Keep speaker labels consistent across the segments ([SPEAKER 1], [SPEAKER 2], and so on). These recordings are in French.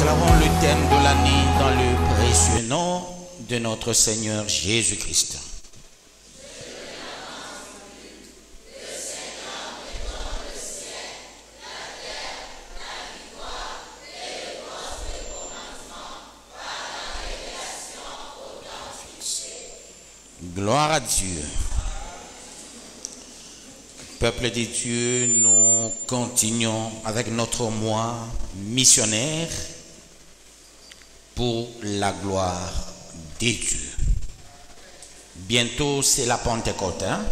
[SPEAKER 1] déclarons le thème de l'année dans le précieux nom de notre Seigneur Jésus-Christ. Gloire à Dieu. Peuple de Dieu, nous continuons avec notre mois missionnaire pour la gloire de Dieu. Bientôt, c'est la Pentecôte. Hein?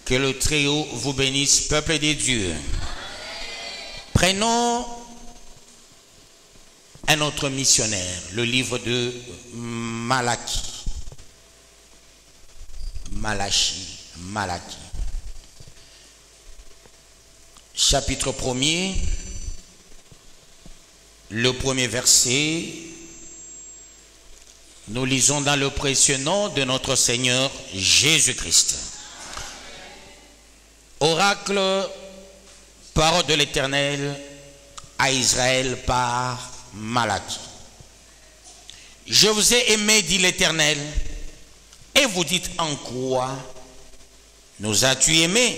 [SPEAKER 1] Que le Très-Haut vous bénisse, peuple de Dieu. Prenons un autre missionnaire, le livre de Malachie. Malachie. Chapitre 1er, le premier verset, nous lisons dans le précieux nom de notre Seigneur Jésus-Christ. Oracle, parole de l'Éternel à Israël par Malachie. Je vous ai aimé, dit l'Éternel, et vous dites en quoi nous as-tu aimé?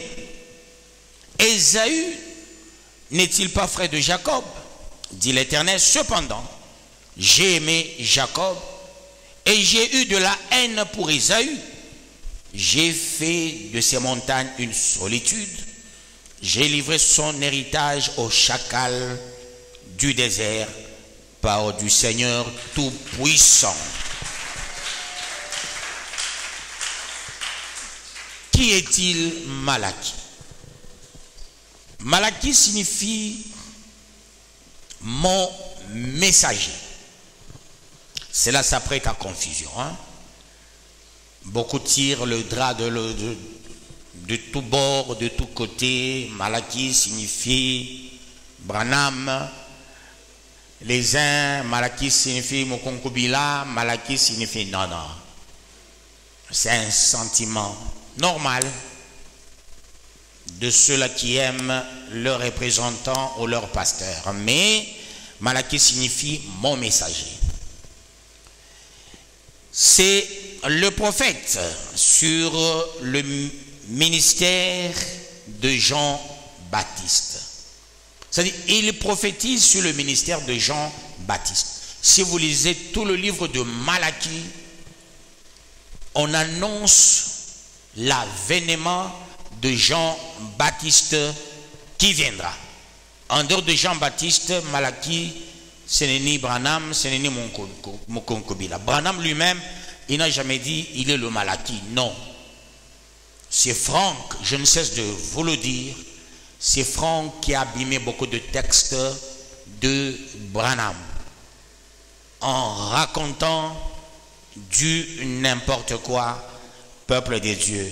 [SPEAKER 1] Ésaü n'est-il pas frère de Jacob? Dit l'Éternel. Cependant, j'ai aimé Jacob et j'ai eu de la haine pour Ésaü. J'ai fait de ces montagnes une solitude. J'ai livré son héritage au chacal du désert, par du Seigneur Tout-Puissant. Qui est-il Malachie? Malachie signifie mon messager. Cela s'apprête à confusion. Hein? Beaucoup tirent le drap de tout bord, de tous côtés. Malachie signifie Branham. Les uns, Malachie signifie Mokonkobila. Malachie signifie non. C'est un sentiment normal de ceux-là qui aiment leurs représentants ou leurs pasteurs. Mais Malachie signifie mon messager. C'est le prophète sur le ministère de Jean-Baptiste. C'est-à-dire, il prophétise sur le ministère de Jean-Baptiste. Si vous lisez tout le livre de Malachie, on annonce l'avènement de Jean-Baptiste qui viendra. En dehors de Jean-Baptiste, Malachie, ce n'est ni Branham, ce n'est ni Mokonkobila. Branham lui-même, il n'a jamais dit il est le Malachie. Non. C'est Franck, je ne cesse de vous le dire, c'est Franck qui a abîmé beaucoup de textes de Branham en racontant du n'importe quoi, peuple de Dieu.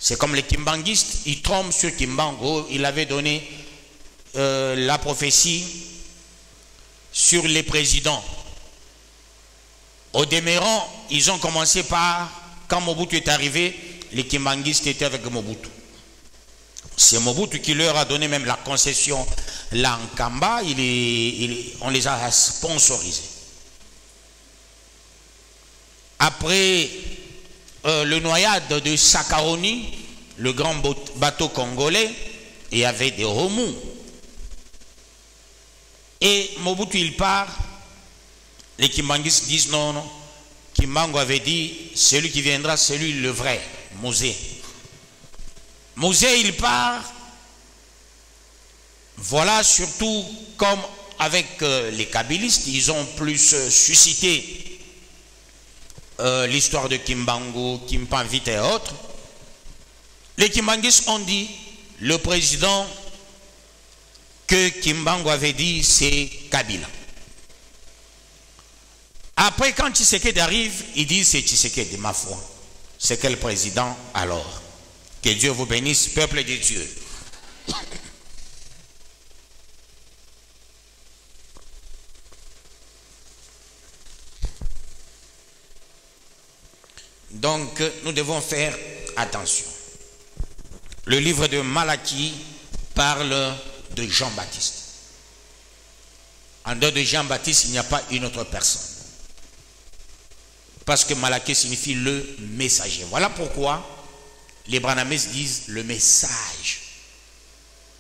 [SPEAKER 1] C'est comme les kimbanguistes, ils trompent sur Kimbango. Il avait donné la prophétie sur les présidents. Au demeurant, ils ont commencé par, quand Mobutu est arrivé, les kimbanguistes étaient avec Mobutu. C'est Mobutu qui leur a donné même la concession là en Kamba, on les a sponsorisés. Après le noyade de Sakaroni, le grand bateau congolais, il y avait des remous. Et Mobutu il part, les Kimbanguistes disent non. Kimbango avait dit, celui qui viendra, c'est lui le vrai, Mosé. Mosé il part, voilà, surtout comme avec les kabylistes, ils ont plus suscité l'histoire de Kimbangu, Kimpanvite et autres. Les Kimbanguistes ont dit, le président que Kimbangu avait dit, c'est Kabila. Après, quand Tshisekedi arrive, il dit, c'est Tshisekedi, ma foi. C'est quel président alors? Que Dieu vous bénisse, peuple de Dieu. Donc, nous devons faire attention. Le livre de Malachie parle de Jean-Baptiste. En dehors de Jean-Baptiste, il n'y a pas une autre personne. Parce que Malachi signifie le messager. Voilà pourquoi les Branhamistes disent le message.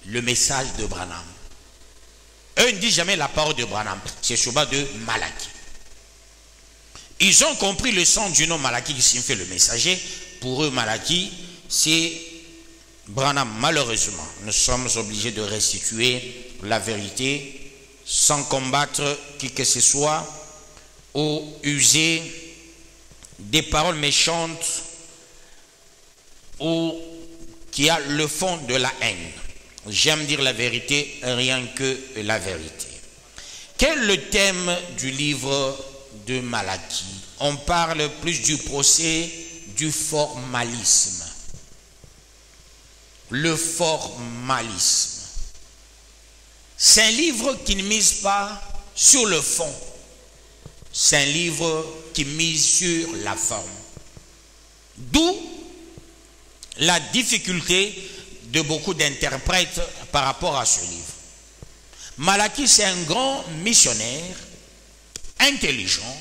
[SPEAKER 1] Le message de Branham. Eux ne disent jamais la parole de Branham. C'est sur base de Malachi. Ils ont compris le sens du nom Malachi qui signifie le messager. Pour eux, Malachi, c'est Branham. Malheureusement, nous sommes obligés de restituer la vérité sans combattre qui que ce soit ou user des paroles méchantes ou qui a le fond de la haine. J'aime dire la vérité, rien que la vérité. Quel est le thème du livre de Malachi? On parle plus du procès du formalisme. Le formalisme. C'est un livre qui ne mise pas sur le fond. C'est un livre qui mise sur la forme. D'où la difficulté de beaucoup d'interprètes par rapport à ce livre. Malachi, c'est un grand missionnaire, intelligent,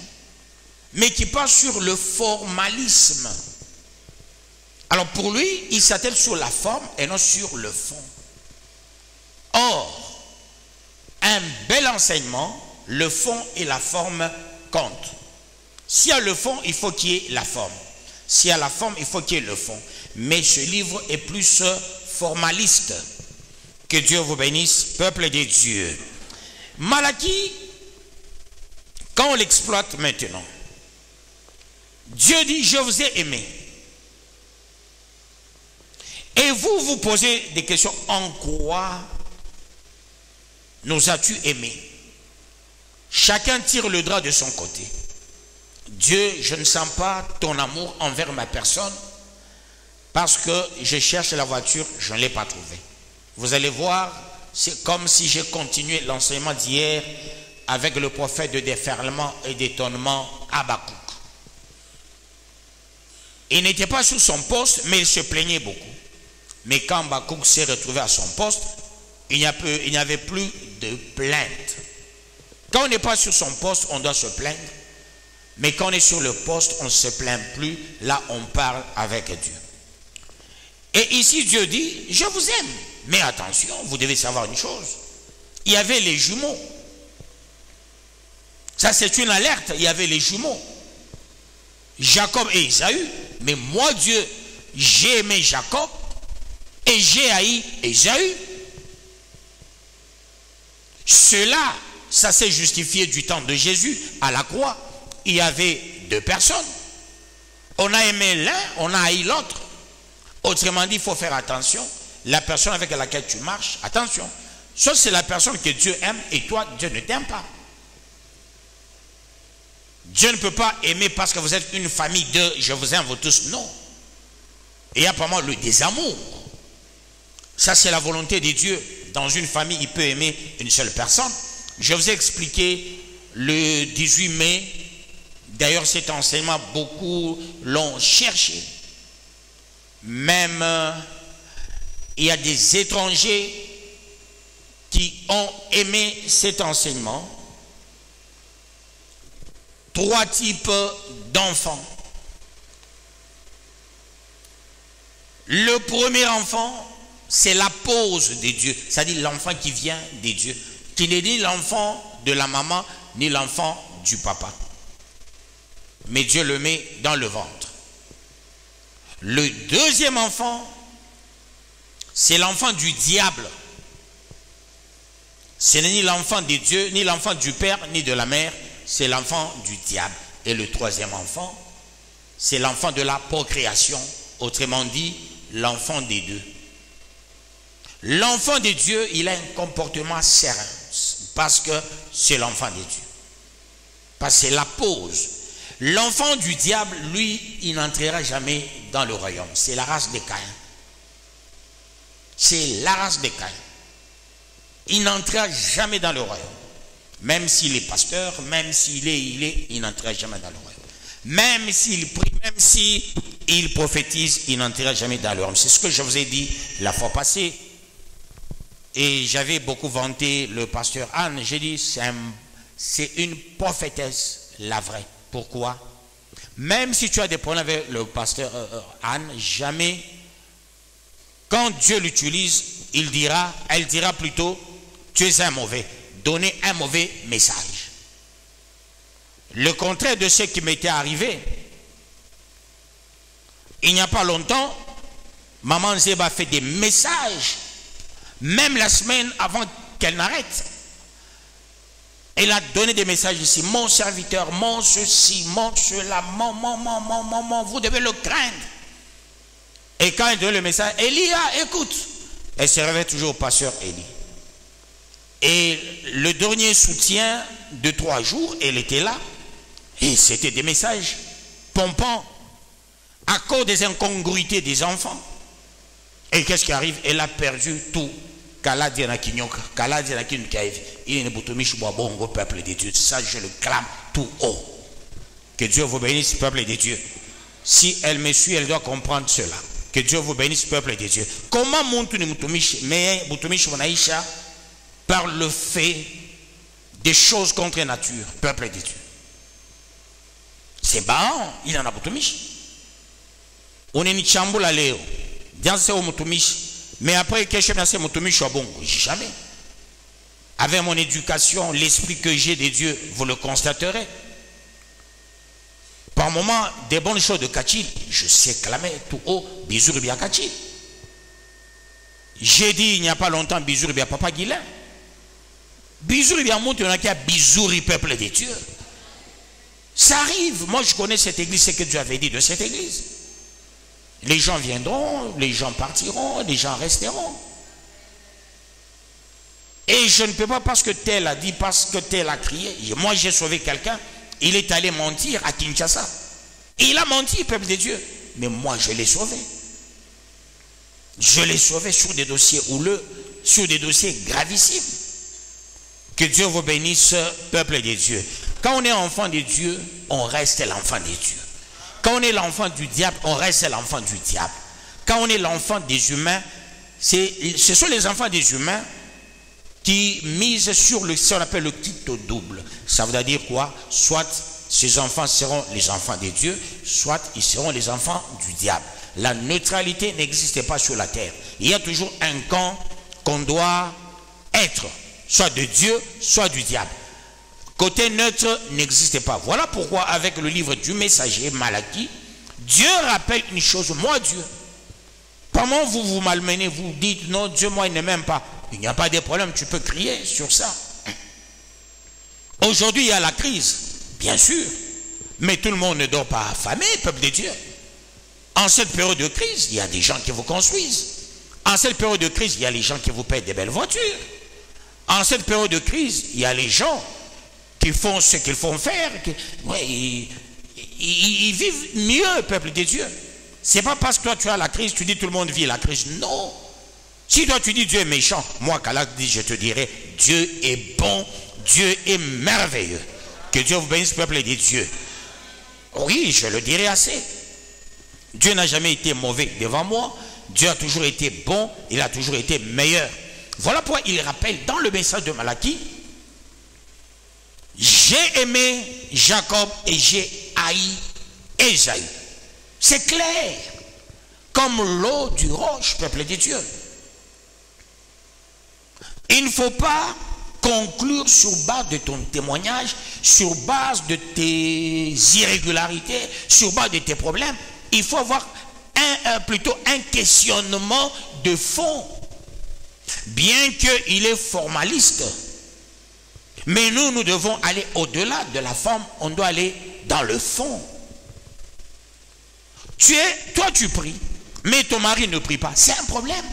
[SPEAKER 1] mais qui passe sur le formalisme. Alors pour lui, il s'attelle sur la forme et non sur le fond. Or, un bel enseignement, le fond et la forme comptent. S'il y a le fond, il faut qu'il y ait la forme. S'il y a la forme, il faut qu'il y ait le fond. Mais ce livre est plus formaliste. Que Dieu vous bénisse, peuple de Dieu. Malachi, quand on l'exploite maintenant, Dieu dit, je vous ai aimé. Et vous vous posez des questions, en quoi nous as-tu aimé? Chacun tire le drap de son côté. Dieu, je ne sens pas ton amour envers ma personne parce que je cherche la voiture, je ne l'ai pas trouvée. Vous allez voir, c'est comme si j'ai continué l'enseignement d'hier avec le prophète de déferlement et d'étonnement Habakkuk. Il n'était pas sur son poste, mais il se plaignait beaucoup. Mais quand Habakkuk s'est retrouvé à son poste, il n'y avait plus de plainte. Quand on n'est pas sur son poste, on doit se plaindre. Mais quand on est sur le poste, on ne se plaint plus. Là, on parle avec Dieu. Et ici, Dieu dit, je vous aime. Mais attention, vous devez savoir une chose. Il y avait les jumeaux. Ça, c'est une alerte. Il y avait les jumeaux. Jacob et Ésaü. Mais moi, Dieu, j'ai aimé Jacob et j'ai haï Ésaü. Cela, ça s'est justifié du temps de Jésus à la croix. Il y avait deux personnes. On a aimé l'un, on a haï l'autre. Autrement dit, il faut faire attention. La personne avec laquelle tu marches, attention. Ça, c'est la personne que Dieu aime et toi, Dieu ne t'aime pas. Dieu ne peut pas aimer parce que vous êtes une famille de je vous aime vous tous. Non. Il y a pas mal le désamour. Ça, c'est la volonté de Dieu. Dans une famille, il peut aimer une seule personne. Je vous ai expliqué le 18 mai. D'ailleurs, cet enseignement, beaucoup l'ont cherché. Même, il y a des étrangers qui ont aimé cet enseignement. 3 types d'enfants. Le premier enfant, c'est la pose de Dieu, c'est-à-dire l'enfant qui vient de Dieu, qui n'est ni l'enfant de la maman, ni l'enfant du papa. Mais Dieu le met dans le ventre. Le deuxième enfant, c'est l'enfant du diable. Ce n'est ni l'enfant de Dieu, ni l'enfant du père, ni de la mère, c'est l'enfant du diable. Et le troisième enfant, c'est l'enfant de la procréation, autrement dit, l'enfant des deux. L'enfant de Dieu, il a un comportement serein, parce que c'est l'enfant de Dieu. Parce que c'est la pose. L'enfant du diable, lui, il n'entrera jamais dans le royaume. C'est la race de Caïn. C'est la race de Caïn. Il n'entrera jamais dans le royaume. Même s'il est pasteur, même s'il il n'entrera jamais dans le royaume. Même s'il prie, même s'il prophétise, il n'entrera jamais dans le royaume. C'est ce que je vous ai dit la fois passée. Et j'avais beaucoup vanté le pasteur Anne. J'ai dit, c'est une prophétesse, la vraie. Pourquoi? Même si tu as des problèmes avec le pasteur Anne, jamais, quand Dieu l'utilise, elle dira plutôt, tu es un mauvais. Donner un mauvais message. Le contraire de ce qui m'était arrivé, il n'y a pas longtemps, Maman Zeba fait des messages, même la semaine avant qu'elle n'arrête. Elle a donné des messages ici. Mon serviteur, mon ceci, mon cela, mon, vous devez le craindre. Et quand elle donne le message, Elia, écoute. Elle se réveille toujours au pasteur Élie. Et le dernier soutien de 3 jours, elle était là. Et c'était des messages pompants à cause des incongruités des enfants. Et qu'est-ce qui arrive? Elle a perdu tout. Kala diana kinyoka, kala diana kinukaiv. Il ne boutomiche bongo peuple de Dieu. Ça, je le clame tout haut. Que Dieu vous bénisse, peuple de Dieu. Si elle me suit, elle doit comprendre cela. Que Dieu vous bénisse, peuple de Dieu. Comment monte ni boutomiche, mais boutomiche monaïcha par le fait des choses contre nature, peuple de Dieu. C'est bon, il en a boutomiche. On est ni chamboula léo. Dans ce boutomiche. Mais après, que je me suis bon, jamais. Avec mon éducation, l'esprit que j'ai de Dieu, vous le constaterez. Par moment, des bonnes choses de Kachil, je sais clamer tout haut, bisous bien Kachil. J'ai dit il n'y a pas longtemps, bisous bien Papa Guilain. Bisous bien monte, il y en a qui a bisous peuple de Dieu. Ça arrive. Moi, je connais cette église, c'est que Dieu avait dit de cette église. Les gens viendront, les gens partiront, les gens resteront. Et je ne peux pas parce que tel a dit, parce que tel a crié. Moi j'ai sauvé quelqu'un, il est allé mentir à Kinshasa. Il a menti, peuple de Dieu. Mais moi je l'ai sauvé. Je l'ai sauvé sur des dossiers houleux, sur des dossiers gravissimes. Que Dieu vous bénisse, peuple de Dieu. Quand on est enfant de Dieu, on reste l'enfant de Dieu. Quand on est l'enfant du diable, on reste l'enfant du diable. Quand on est l'enfant des humains, ce sont les enfants des humains qui misent sur ce qu'on appelle le quitte double. Ça veut dire quoi? Soit ces enfants seront les enfants de Dieu, soit ils seront les enfants du diable. La neutralité n'existe pas sur la terre. Il y a toujours un camp qu'on doit être, soit de Dieu, soit du diable. Côté neutre n'existe pas. Voilà pourquoi avec le livre du messager Malachie, Dieu rappelle une chose, moi Dieu. Comment vous vous malmenez, vous dites non Dieu moi il ne m'aime pas. Il n'y a pas de problème, tu peux crier sur ça. Aujourd'hui il y a la crise, bien sûr. Mais tout le monde ne dort pas affamé, peuple de Dieu. En cette période de crise, il y a des gens qui vous construisent. En cette période de crise, il y a les gens qui vous paient des belles voitures. En cette période de crise, il y a les gens qui font ce qu'ils font faire. Ouais, ils vivent mieux, peuple de Dieu. C'est pas parce que toi tu as la crise, tu dis tout le monde vit la crise. Non. Si toi tu dis Dieu est méchant, moi Kalak dit je te dirai Dieu est bon, Dieu est merveilleux. Que Dieu vous bénisse, peuple de Dieu. Oui, je le dirai assez. Dieu n'a jamais été mauvais devant moi. Dieu a toujours été bon, il a toujours été meilleur. Voilà pourquoi il rappelle dans le message de Malachie, j'ai aimé Jacob et j'ai haï Ésaü. C'est clair. Comme l'eau du roche, peuple de Dieu. Il ne faut pas conclure sur base de ton témoignage, sur base de tes irrégularités, sur base de tes problèmes. Il faut avoir plutôt un questionnement de fond. Bien qu'il est formaliste. Mais nous devons aller au-delà de la forme, on doit aller dans le fond. Toi tu pries, mais ton mari ne prie pas, c'est un problème.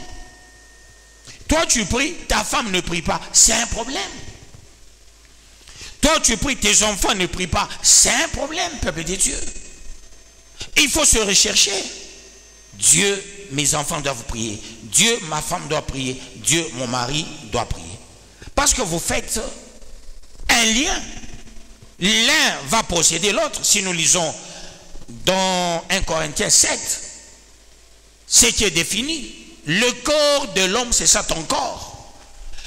[SPEAKER 1] Toi tu pries, ta femme ne prie pas, c'est un problème. Toi tu pries, tes enfants ne prient pas, c'est un problème, peuple de Dieu. Il faut se rechercher. Dieu, mes enfants doivent prier. Dieu, ma femme doit prier. Dieu, mon mari doit prier. Parce que vous faites un lien. L'un va posséder l'autre. Si nous lisons dans 1 Corinthiens 7, ce qui est défini, le corps de l'homme, c'est ça ton corps.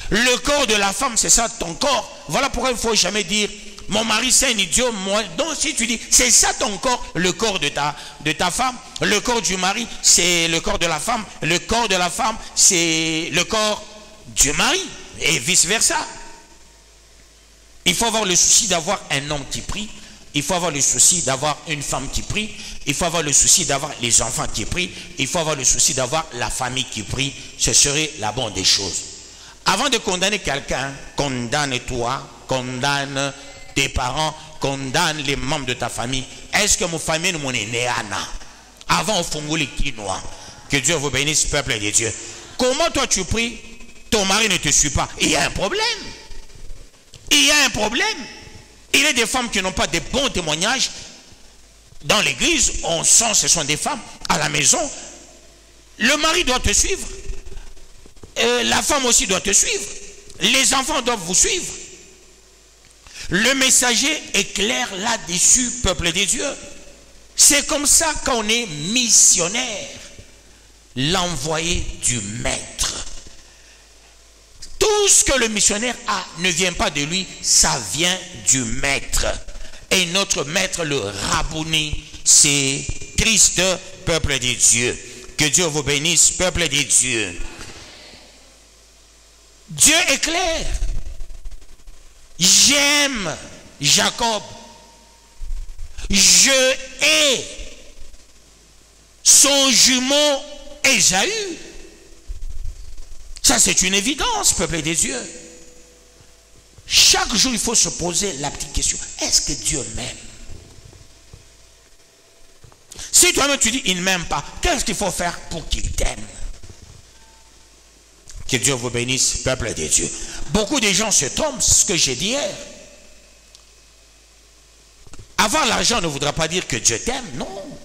[SPEAKER 1] Le corps de la femme, c'est ça ton corps. Voilà pourquoi il ne faut jamais dire mon mari c'est un idiot. Moi. Donc si tu dis c'est ça ton corps, le corps de ta femme, le corps du mari c'est le corps de la femme, le corps de la femme c'est le corps du mari et vice versa. Il faut avoir le souci d'avoir un homme qui prie. Il faut avoir le souci d'avoir une femme qui prie. Il faut avoir le souci d'avoir les enfants qui prient. Il faut avoir le souci d'avoir la famille qui prie. Ce serait la bonne des choses. Avant de condamner quelqu'un, condamne-toi, condamne tes parents, condamne les membres de ta famille. Est-ce que mon famille mon est né avant au Fongo les Quinois? Que Dieu vous bénisse, peuple de Dieu. Comment toi tu pries? Ton mari ne te suit pas. Il y a un problème. Il y a un problème. Il y a des femmes qui n'ont pas de bons témoignages. Dans l'église, on sent ce sont des femmes. À la maison, le mari doit te suivre. La femme aussi doit te suivre. Les enfants doivent vous suivre. Le messager est clair là-dessus, peuple de Dieu. C'est comme ça qu'on est missionnaire. L'envoyé du maître. Tout ce que le missionnaire a ne vient pas de lui, ça vient du maître. Et notre maître, le Rabouni, c'est Christ, peuple de Dieu. Que Dieu vous bénisse, peuple de Dieu. Dieu est clair. J'aime Jacob. Je hais son jumeau Ésaü. Ça, c'est une évidence, peuple de Dieu. Chaque jour, il faut se poser la petite question. Est-ce que Dieu m'aime? Si toi-même tu dis, il ne m'aime pas, qu'est-ce qu'il faut faire pour qu'il t'aime? Que Dieu vous bénisse, peuple de Dieu. Beaucoup de gens se trompent, ce que j'ai dit hier. Avoir l'argent ne voudra pas dire que Dieu t'aime, non.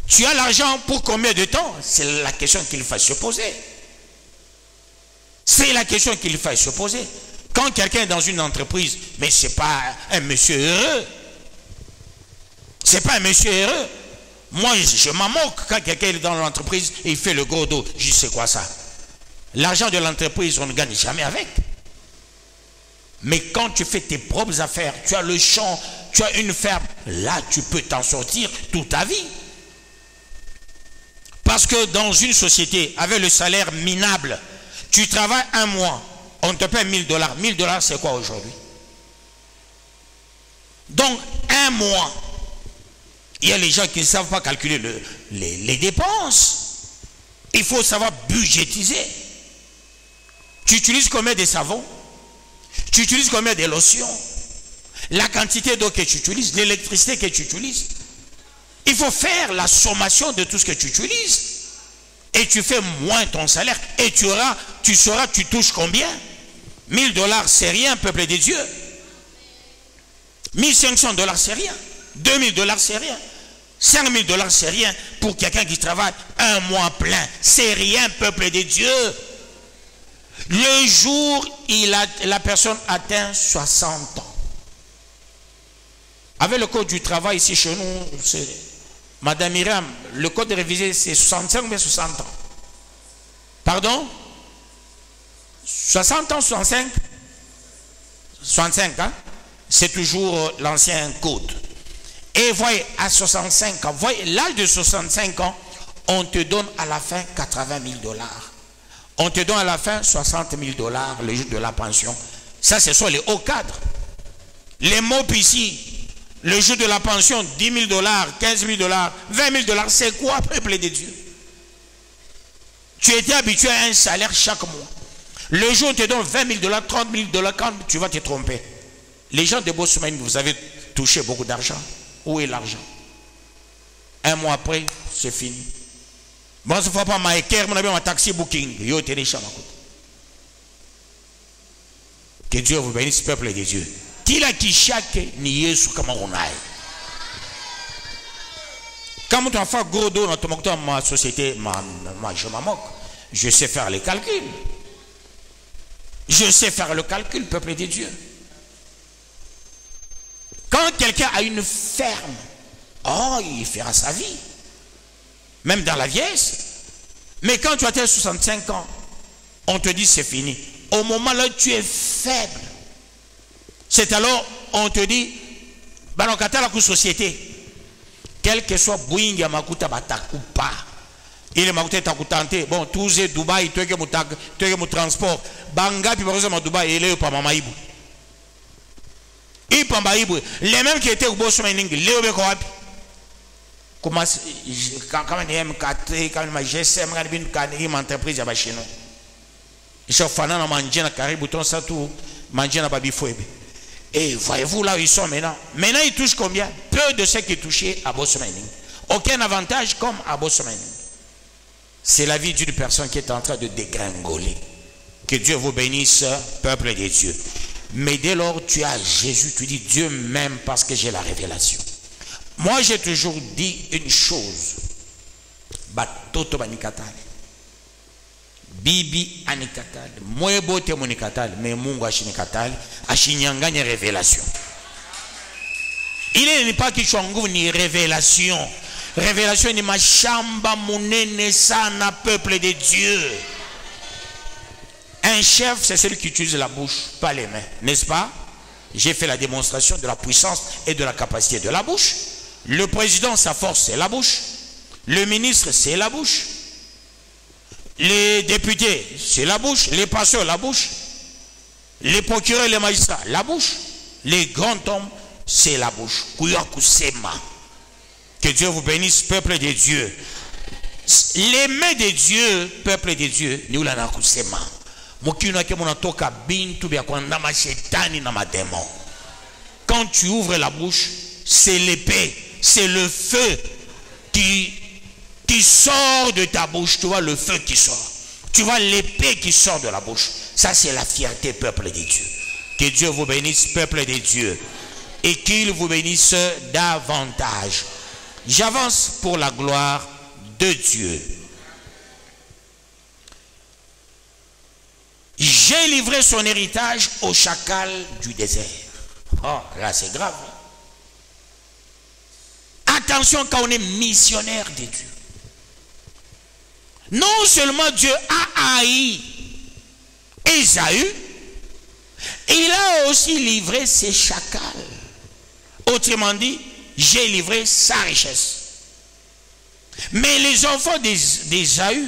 [SPEAKER 1] Tu as l'argent pour combien de temps? C'est la question qu'il faut se poser. C'est la question qu'il faut se poser. Quand quelqu'un est dans une entreprise, mais ce n'est pas un monsieur heureux. Ce n'est pas un monsieur heureux. Moi, je m'en moque quand quelqu'un est dans l'entreprise et il fait le gros dos. Je sais quoi ça? L'argent de l'entreprise, on ne gagne jamais avec. Mais quand tu fais tes propres affaires, tu as le champ, tu as une ferme, là, tu peux t'en sortir toute ta vie. Parce que dans une société, avec le salaire minable, tu travailles un mois, on te paie 1000 $. 1000 $, c'est quoi aujourd'hui? Donc, un mois, il y a les gens qui ne savent pas calculer les dépenses. Il faut savoir budgétiser. Tu utilises combien de savons? Tu utilises combien de lotions? La quantité d'eau que tu utilises, l'électricité que tu utilises. Il faut faire la sommation de tout ce que tu utilises. Et tu fais moins ton salaire. Et tu sauras, tu touches combien? 1000 $, c'est rien, peuple de Dieu. 1500 $, c'est rien. 2000 $, c'est rien. 5000 $, c'est rien. Pour quelqu'un qui travaille un mois plein, c'est rien, peuple de Dieu. Le jour où la personne atteint 60 ans. Avec le code du travail ici chez nous, c'est... Madame Myriam, le code révisé, c'est 65 ou bien 60 ans? Pardon? 60 ans, 65? 65, hein? C'est toujours l'ancien code. Et voyez, à 65 ans, voyez, l'âge de 65 ans, on te donne à la fin 80 000 $. On te donne à la fin 60 000 $, le jour de la pension. Ça, ce sont les hauts cadres. Les mobs ici, le jour de la pension, 10 000 $, 15 000 $, 20 000 $, c'est quoi, peuple de Dieu? Tu étais habitué à un salaire chaque mois. Le jour où on te donne 20 000 $, 30 000 $, quand tu vas te tromper. Les gens de Bosman, vous avez touché beaucoup d'argent. Où est l'argent? Un mois après, c'est fini. Bon, ce ne faut pas m'aéquer, mon ami, un taxi booking. Yo, t'es riche à ma côte. Que Dieu vous bénisse, peuple de Dieu. Tila qui chaque nié sur comment on aille. Quand tu as fait gros dos dans ma société, je m'en moque. Je sais faire les calculs. Je sais faire le calcul, peuple de Dieu. Quand quelqu'un a une ferme, oh, il fera sa vie. Même dans la vieillesse. Mais quand tu as 65 ans, on te dit c'est fini. Au moment là, tu es faible. C'est alors, on te dit, banokata la société. Quel que soit Boeing ya makuta batakupa. Il est makuta takutante. Bon, tous les Dubaï, tu es mon transport. Banga, puis par exemple, Dubaï, il est pas mamaïbou. Il pas mamaïbou. Les mêmes qui étaient au boss mining, Léo Bekoapi. Comment, quand on est M4, quand on est GSM, quand on est une entreprise à chez nous. Ils sont fanants à manger dans carré bouton, ça tout, manger dans baby fouébé. Et voyez-vous là où ils sont maintenant. Maintenant, ils touchent combien? Peu de ceux qui touchaient à Boss Mining. Aucun avantage comme à Boss Mining. C'est la vie d'une personne qui est en train de dégringoler. Que Dieu vous bénisse, peuple de Dieu. Mais dès lors, tu as Jésus, tu dis Dieu m'aime parce que j'ai la révélation. Moi, j'ai toujours dit une chose. Batoto banikatale. Bibi anikatale. Mwebo te monikatale. Mais mungu ashinikatale. Ashinyanganye révélation. Il n'est pas qu'il soit ni révélation. Révélation ni machamba munene sana peuple de Dieu. Un chef, c'est celui qui utilise la bouche, pas les mains. N'est-ce pas? J'ai fait la démonstration de la puissance et de la capacité de la bouche. Le président, sa force, c'est la bouche. Le ministre, c'est la bouche. Les députés, c'est la bouche. Les pasteurs, la bouche. Les procureurs, les magistrats, la bouche. Les grands hommes, c'est la bouche. Que Dieu vous bénisse, peuple de Dieu. Les mains de Dieu, peuple de Dieu, nous l'avons kusema. Quand tu ouvres la bouche, c'est l'épée, c'est le feu qui sort de ta bouche. Tu vois le feu qui sort. Tu vois l'épée qui sort de la bouche. Ça, c'est la fierté, peuple de Dieu. Que Dieu vous bénisse, peuple de Dieu. Et qu'il vous bénisse davantage. J'avance pour la gloire de Dieu. J'ai livré son héritage au chacal du désert. Oh, là c'est grave. Attention quand on est missionnaire de Dieu. Non seulement Dieu a haï Ésaü, il a aussi livré ses chacals. Autrement dit, j'ai livré sa richesse. Mais les enfants d'Ésaü,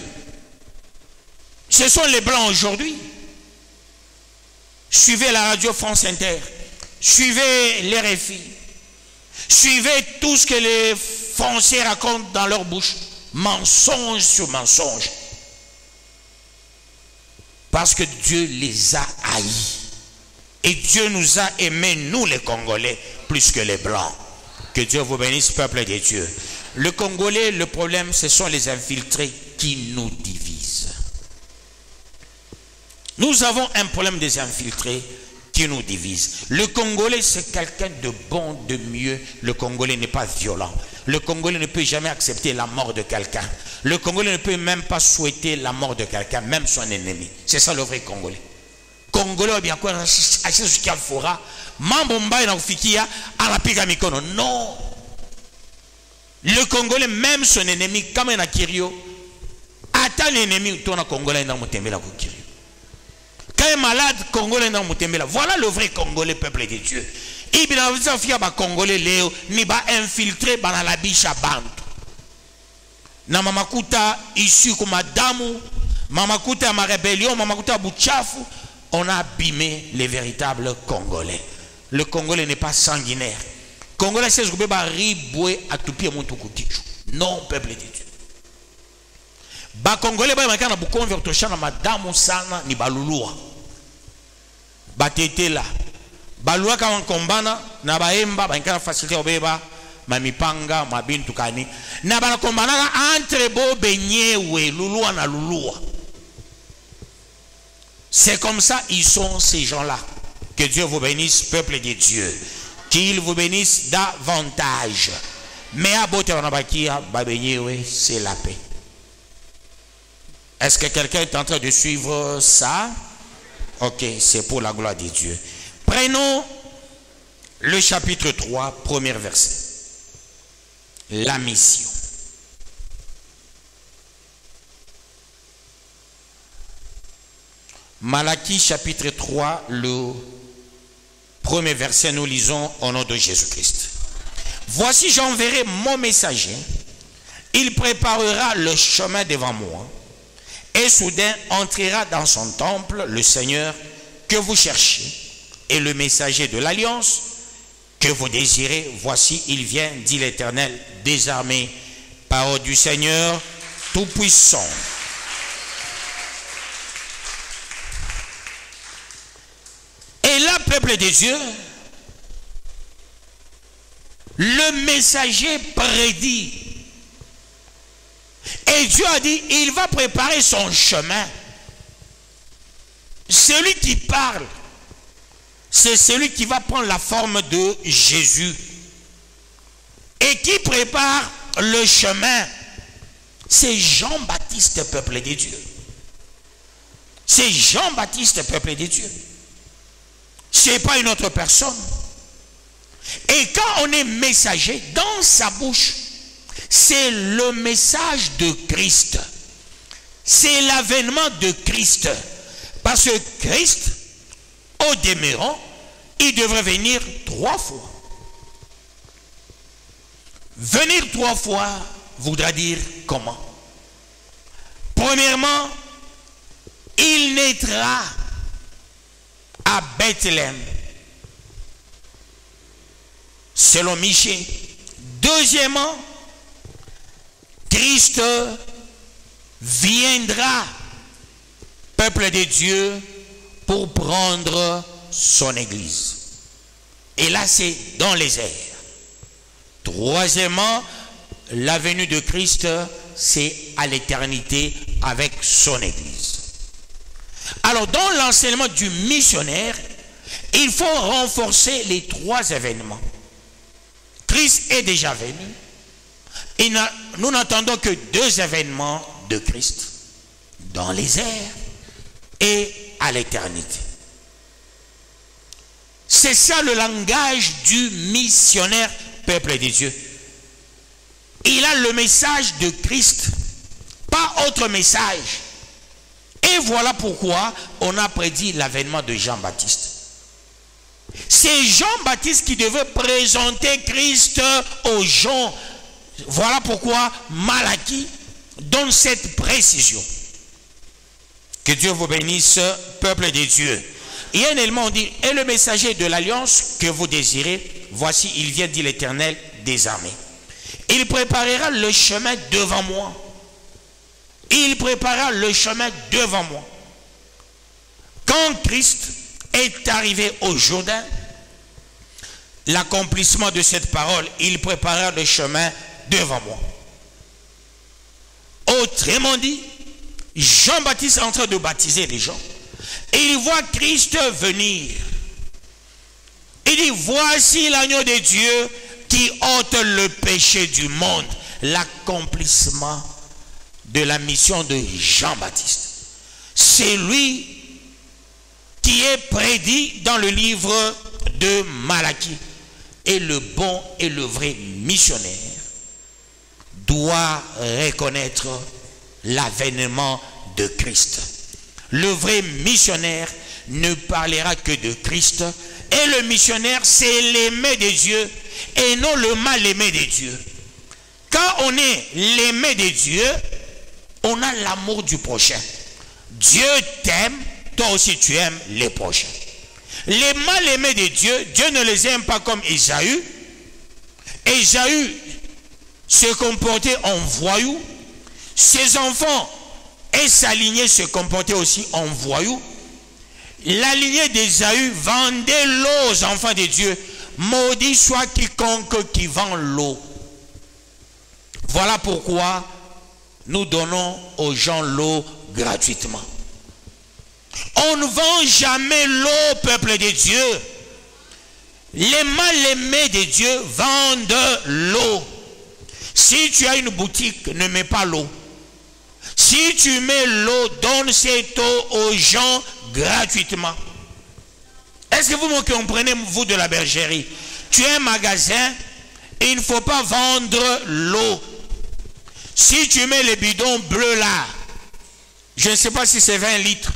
[SPEAKER 1] ce sont les blancs aujourd'hui. Suivez la radio France Inter, suivez les RFI, suivez tout ce que les Français racontent dans leur bouche, mensonge sur mensonge. Parce que Dieu les a haïs. Et Dieu nous a aimés, nous les Congolais, plus que les Blancs. Que Dieu vous bénisse, peuple de Dieu. Le Congolais, le problème, ce sont les infiltrés qui nous divisent. Nous avons un problème des infiltrés qui nous divisent. Le Congolais, c'est quelqu'un de bon, de mieux. Le Congolais n'est pas violent. Le Congolais ne peut jamais accepter la mort de quelqu'un. Le Congolais ne peut même pas souhaiter la mort de quelqu'un, même son ennemi. C'est ça le vrai Congolais. Congolais, bien quoi, fora, mambo na ufikia, anapiga mikono. Non. Le Congolais, même son ennemi, comme un Kirio, attend l'ennemi, tourne Congolais dans mon tembe la Kirio. Quand il est malade, Congolais dans mon tembe la. Voilà le vrai Congolais, peuple de Dieu. Il y a des Congolais, Léo, ni ba infiltré dans la biche à bande. Na mamakuta issu comme Adamu, mamakuta ma rébellion, mamakuta Bouchafu, on a abîmé les véritables Congolais. Le Congolais n'est pas sanguinaire. Congolais, c'est ce que va ribouer à tout pied mon tukutichu. Non, peuple de Dieu. Ba Congolais, ba makana bu converto chana madamu sana ni balulua. Ba tete la. Balua kama kombana na baemba ba nkana facilité obeba mamipanga mabintu kani na bana kombana entre bo benyewe lulua na lulua. C'est comme ça ils sont ces gens-là. Que Dieu vous bénisse, peuple de Dieu. Qu'il vous bénisse davantage. Mais à bote wanabakia ba benyewe c'est la paix. Est-ce que quelqu'un est en train de suivre ça? Ok, c'est pour la gloire de Dieu. Prenons le chapitre 3, premier verset. La mission. Malachie chapitre 3, le premier verset, nous lisons au nom de Jésus-Christ. Voici, j'enverrai mon messager. Il préparera le chemin devant moi. Et soudain entrera dans son temple le Seigneur que vous cherchez. Et le messager de l'alliance que vous désirez, voici, il vient, dit l'Éternel des armées. Parole du Seigneur Tout-Puissant. Et là, peuple de Dieu, le messager prédit. Et Dieu a dit, il va préparer son chemin. Celui qui parle, c'est celui qui va prendre la forme de Jésus. Et qui prépare le chemin, c'est Jean-Baptiste, peuple de Dieu. C'est Jean-Baptiste, peuple de Dieu. Ce n'est pas une autre personne. Et quand on est messager, dans sa bouche, c'est le message de Christ. C'est l'avènement de Christ. Parce que Christ, au demeurant, il devrait venir 3 fois. Venir 3 fois voudra dire comment? Premièrement, il naîtra à Bethléem, selon Michée. Deuxièmement, Christ viendra, peuple de Dieu, pour prendre son église. Et là, c'est dans les airs. Troisièmement, la venue de Christ, c'est à l'éternité avec son église. Alors, dans l'enseignement du missionnaire, il faut renforcer les 3 événements. Christ est déjà venu. Et nous n'entendons que 2 événements de Christ, dans les airs et à l'éternité. C'est ça le langage du missionnaire, peuple de Dieu. Il a le message de Christ, pas autre message. Et voilà pourquoi on a prédit l'avènement de Jean-Baptiste. C'est Jean-Baptiste qui devait présenter Christ aux gens. Voilà pourquoi Malachie donne cette précision. Que Dieu vous bénisse, peuple de Dieu. Et un élément, on dit, et le messager de l'alliance que vous désirez, voici, il vient, dit l'Éternel des armées. Il préparera le chemin devant moi. Il préparera le chemin devant moi. Quand Christ est arrivé au Jourdain, l'accomplissement de cette parole, il préparera le chemin devant moi. Autrement dit, Jean-Baptiste est en train de baptiser les gens. Et il voit Christ venir. Il dit, voici l'agneau de Dieu qui ôte le péché du monde. L'accomplissement de la mission de Jean-Baptiste. C'est lui qui est prédit dans le livre de Malachie. Et le bon et le vrai missionnaire doit reconnaître l'avènement de Christ. Le vrai missionnaire ne parlera que de Christ. Et le missionnaire, c'est l'aimé de Dieu et non le mal-aimé de Dieu. Quand on est l'aimé de Dieu, on a l'amour du prochain. Dieu t'aime, toi aussi tu aimes les prochains. Les mal-aimés de Dieu, Dieu ne les aime pas comme Ésaü. Ésaü se comportait en voyou. Ses enfants et sa lignée se comportaient aussi en voyou. La lignée d'Ésaü vendait l'eau aux enfants de Dieu. Maudit soit quiconque qui vend l'eau. Voilà pourquoi nous donnons aux gens l'eau gratuitement. On ne vend jamais l'eau, peuple de Dieu. Les mal-aimés de Dieu vendent l'eau. Si tu as une boutique, ne mets pas l'eau. Si tu mets l'eau, donne cette eau aux gens gratuitement. Est-ce que vous me comprenez, vous de la bergerie? Tu as un magasin et il ne faut pas vendre l'eau. Si tu mets les bidons bleus là, je ne sais pas si c'est 20 litres.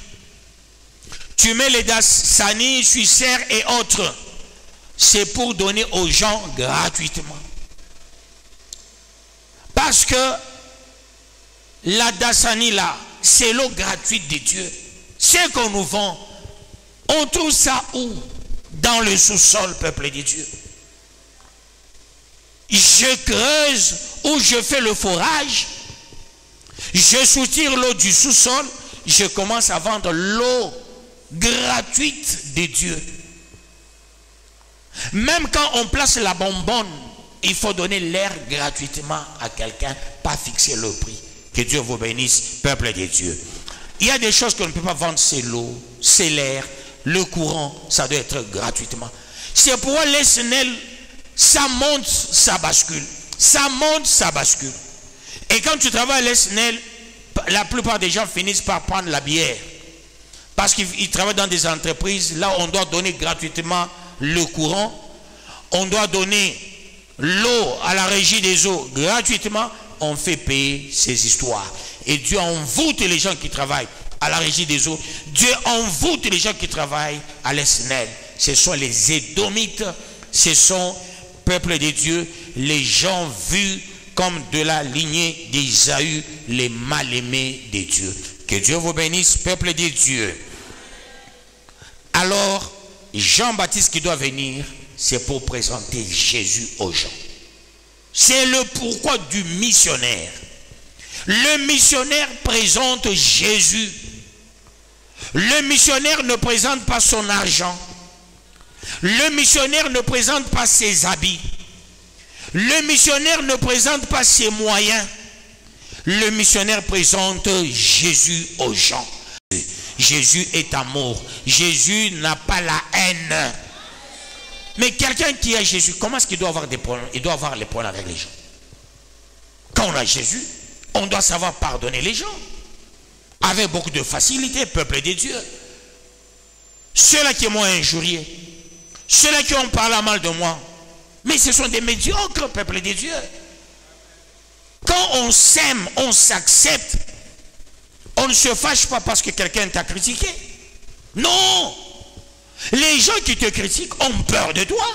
[SPEAKER 1] Tu mets les Dasani, Suisser et autres. C'est pour donner aux gens gratuitement. Parce que la Dasani là, c'est l'eau gratuite de Dieu. Ce qu'on nous vend, on trouve ça où? Dans le sous-sol, peuple de Dieu. Je creuse ou je fais le forage, je soutire l'eau du sous-sol, je commence à vendre l'eau gratuite de Dieu. Même quand on place la bonbonne, il faut donner l'air gratuitement à quelqu'un, pas fixer le prix. Que Dieu vous bénisse, peuple de Dieu. Il y a des choses qu'on ne peut pas vendre, c'est l'eau, c'est l'air, le courant, ça doit être gratuitement. C'est pourquoi les SNEL, ça monte, ça bascule. Ça monte, ça bascule. Et quand tu travailles à l'SNEL, la plupart des gens finissent par prendre la bière. Parce qu'ils travaillent dans des entreprises, là on doit donner gratuitement le courant. On doit donner l'eau à la régie des eaux gratuitement. On fait payer ces histoires. Et Dieu envoûte les gens qui travaillent à la régie des eaux. Dieu envoûte les gens qui travaillent à l'SNEL. Ce sont les Édomites. Ce sont, peuple de Dieu, les gens vus comme de la lignée d'Isaü, les mal-aimés de Dieu. Que Dieu vous bénisse, peuple de Dieu. Alors, Jean-Baptiste qui doit venir, c'est pour présenter Jésus aux gens. C'est le pourquoi du missionnaire. Le missionnaire présente Jésus. Le missionnaire ne présente pas son argent. Le missionnaire ne présente pas ses habits. Le missionnaire ne présente pas ses moyens. Le missionnaire présente Jésus aux gens. Jésus est amour. Jésus n'a pas la haine. Mais quelqu'un qui a Jésus, comment est-ce qu'il doit avoir des problèmes? Il doit avoir les problèmes avec les gens. Quand on a Jésus, on doit savoir pardonner les gens. Avec beaucoup de facilité, peuple de Dieu. Ceux-là qui m'ont injurié, ceux-là qui ont parlé mal de moi, mais ce sont des médiocres, peuple de Dieu. Quand on s'aime, on s'accepte. On ne se fâche pas parce que quelqu'un t'a critiqué. Non. Les gens qui te critiquent ont peur de toi.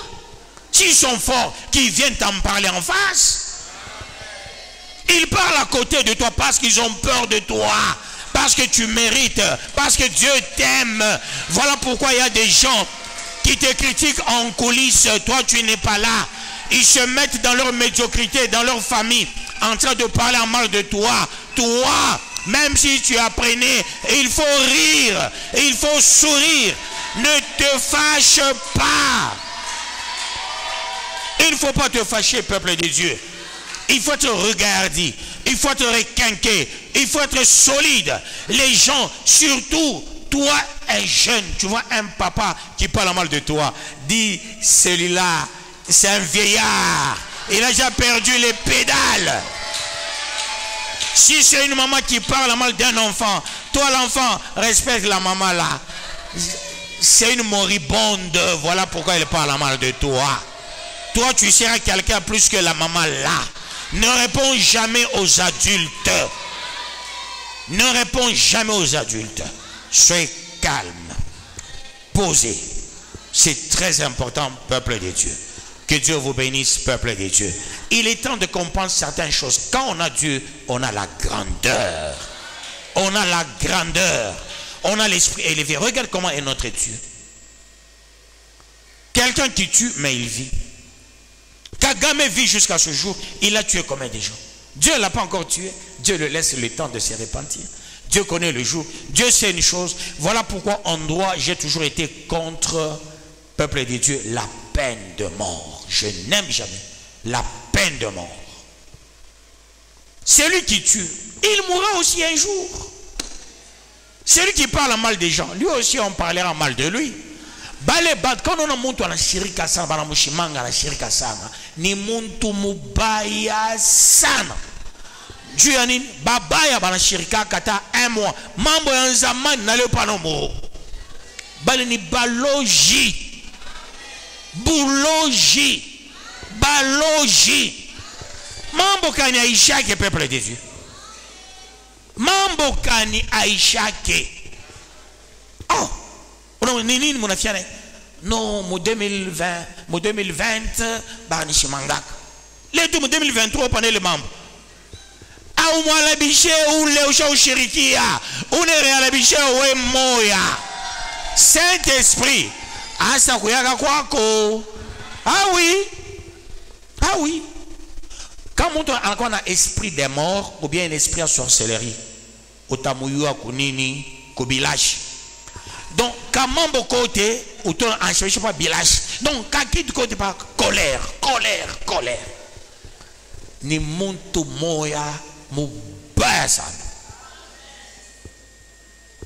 [SPEAKER 1] S'ils sont forts, qu'ils viennent t'en parler en face. Ils parlent à côté de toi parce qu'ils ont peur de toi. Parce que tu mérites. Parce que Dieu t'aime. Voilà pourquoi il y a des gens qui te critiquent en coulisses. Toi, tu n'es pas là. Ils se mettent dans leur médiocrité, dans leur famille, en train de parler en mal de toi. Toi, même si tu apprenais, il faut rire, il faut sourire. Ne te fâche pas. Il ne faut pas te fâcher, peuple de Dieu. Il faut te regarder, il faut te requinquer, il faut être solide. Les gens, surtout, toi, un jeune, tu vois un papa qui parle mal de toi, dis, celui-là, c'est un vieillard. Il a déjà perdu les pédales. Si c'est une maman qui parle mal d'un enfant, toi l'enfant, respecte la maman là. C'est une moribonde, voilà pourquoi elle parle mal de toi. Toi, tu seras quelqu'un plus que la maman là. Ne réponds jamais aux adultes. Ne réponds jamais aux adultes. Soyez calme. Posez. C'est très important, peuple de Dieu. Que Dieu vous bénisse, peuple de Dieu. Il est temps de comprendre certaines choses. Quand on a Dieu, on a la grandeur. On a la grandeur. On a l'esprit élevé. Regarde comment est notre Dieu. Quelqu'un qui tue, mais il vit. Kagame vit jusqu'à ce jour. Il a tué combien de gens? Dieu ne l'a pas encore tué. Dieu le laisse le temps de se repentir. Dieu connaît le jour. Dieu sait une chose. Voilà pourquoi en droit, j'ai toujours été contre, peuple de Dieu, la peine de mort. Je n'aime jamais la peine de mort. Celui qui tue, il mourra aussi un jour. Celui qui parle mal des gens, lui aussi on parlera mal de lui. Quand on a monté à la shirika sana, la shirika sana, ni muntu mubaya sana. Dieu a dit, babaya bana shirika kata un mois. Mambo ya nzamani n'allez pas non mo. Bale ni baloji, bouloji, baloji. Mambo kani aishake peuple de Dieu. Mambo kani aishake. Oh, Non, mon 2020, mon 2020, barnichi mangak. Les deux, mon 2023, prenez le membre. Ah, ou moi la biche, ou le ou chérikia, ou ne la biche, ou moya. Saint-Esprit. Ah, ça, ah oui. Ah oui. Quand on a encore un esprit des morts, ou bien un esprit à sorcellerie, au tamouyou, à kunini, au village. Donc, quand mon côté, ou ton enchevêché par village. Donc, quand qui du côté par colère. Ni monto moya, mou basa.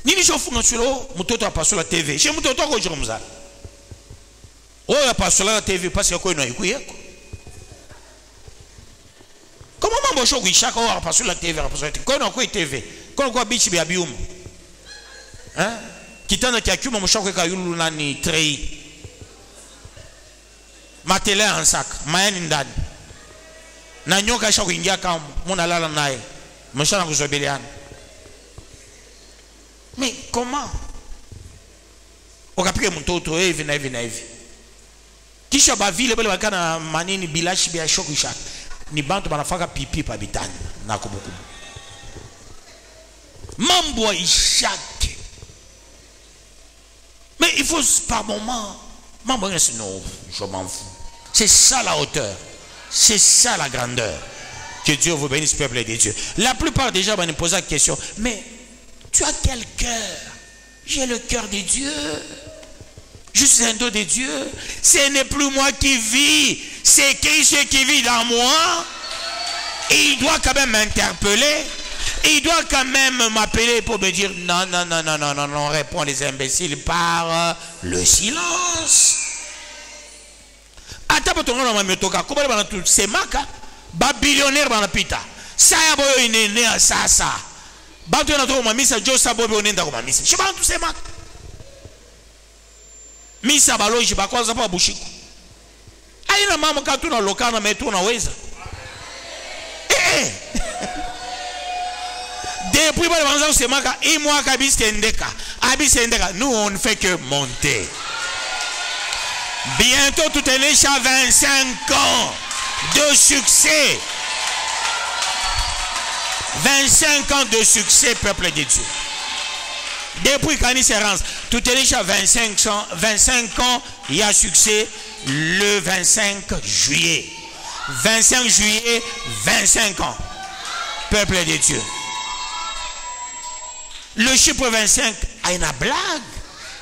[SPEAKER 1] Ni ni chofu na chulo, mutoto a passé la TV. Chez mutoto ko jomza. Oh, a passé la TV parce que ko no ikuye. Comment maman choku chaque heure a passé la TV, a passé la TV. Ko no ko TV. Ko ko bichi bia bium. Hein? Kitana ki akuma mo choku ka yulu nani trei. Matele en sac, mayen ndani. Na nyoka choku ingia kama mona lala naye. Mshana kuzobeliana. Mais comment? On a pris mon toto et vina. Kisha ba ville bele bakana manini bilashi bia shokisha. Ni bantu banafaka pipi pa bitani na kubukubu. Mambo ishake. Mais il faut par moment. Mambo non, je m'en fous. C'est ça la hauteur. C'est ça la grandeur. Que Dieu vous bénisse, peuple de Dieu. La plupart des gens vont nous poser la question, mais tu as quel cœur? J'ai le cœur de Dieu. Je suis un dos de Dieu. Ce n'est plus moi qui vis, c'est Christ qui vit dans moi. Et il doit quand même m'interpeller. Il doit quand même m'appeler pour me dire non, répond les imbéciles par le silence. C'est maka. Billionnaire banapita. Saya boyo inene sasa. Bantu na to mamisa Josa bobo onenda ko mamisa. Shibantu sema. Misa baloji bakwaza pa bushiku. Aina mama katu na lokana metu na weza. Depuis ba banza sema ka et moi kabistendeka. Abistendeka, nous on ne fait que monter. Bientôt tout est déjà 25 ans de succès. 25 ans de succès, peuple de Dieu. Depuis Kani Serrance, tout est déjà 25 ans, il y a succès le 25 juillet. 25 juillet, 25 ans. Peuple de Dieu. Le chiffre 25 a une blague.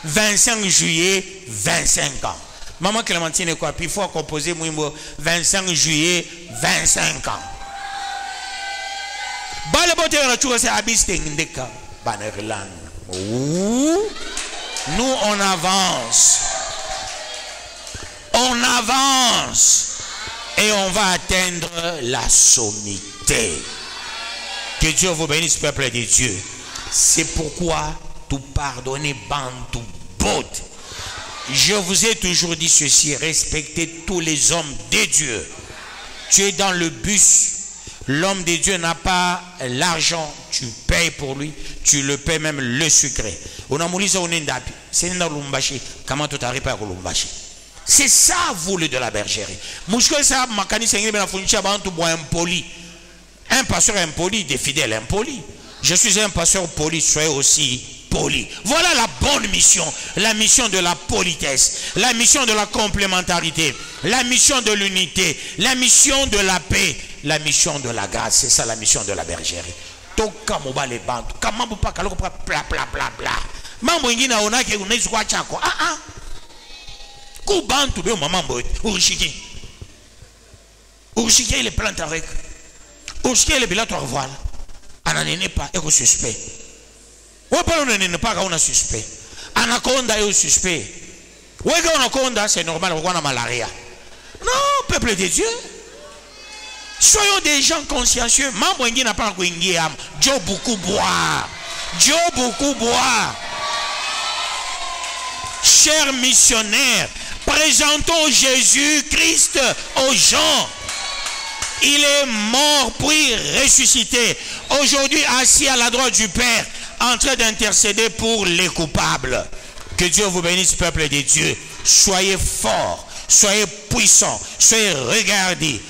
[SPEAKER 1] 25 juillet, 25 ans. Maman Clémentine quoi, puis il faut composer 25 juillet, 25 ans. Nous on avance. On avance. Et on va atteindre la sommité. Que Dieu vous bénisse, peuple de Dieu. C'est pourquoi tout pardonner, bantou, bot. Je vous ai toujours dit ceci, respectez tous les hommes de Dieu. Tu es dans le bus, l'homme de Dieu n'a pas l'argent, tu payes pour lui, tu le payes même le sucré. C'est ça, vous, le de la bergerie. Un pasteur impoli, des fidèles impolis. Je suis un pasteur poli, soyez aussi poli. Voilà la bonne mission, la mission de la politesse, la mission de la complémentarité, la mission de l'unité, la mission de la paix, la mission de la grâce. C'est ça la mission de la bergerie. Toka mobile bantu, kama bupa kaloko bla bla bla bla. Mambo ingine onake unaizu kwa chako. Ku bantu be mama mbo urishiki. Urishiki il est plante avec. Urishiki il est bilatoire voilà. Ananene pas eko suspect. Wapalo ne pas qu'on a suspect. Anaconda est suspect. Wega anaconda c'est normal on a malaria. Non, peuple de Dieu. Soyons des gens consciencieux. Mambo ingi n'a pas kuingia am. Dieu beaucoup boire. Dieu beaucoup boire. Chers missionnaires, présentons Jésus-Christ aux gens. Il est mort puis ressuscité. Aujourd'hui assis à la droite du Père, en train d'intercéder pour les coupables. Que Dieu vous bénisse, peuple de Dieu. Soyez forts, soyez puissants, soyez regardés.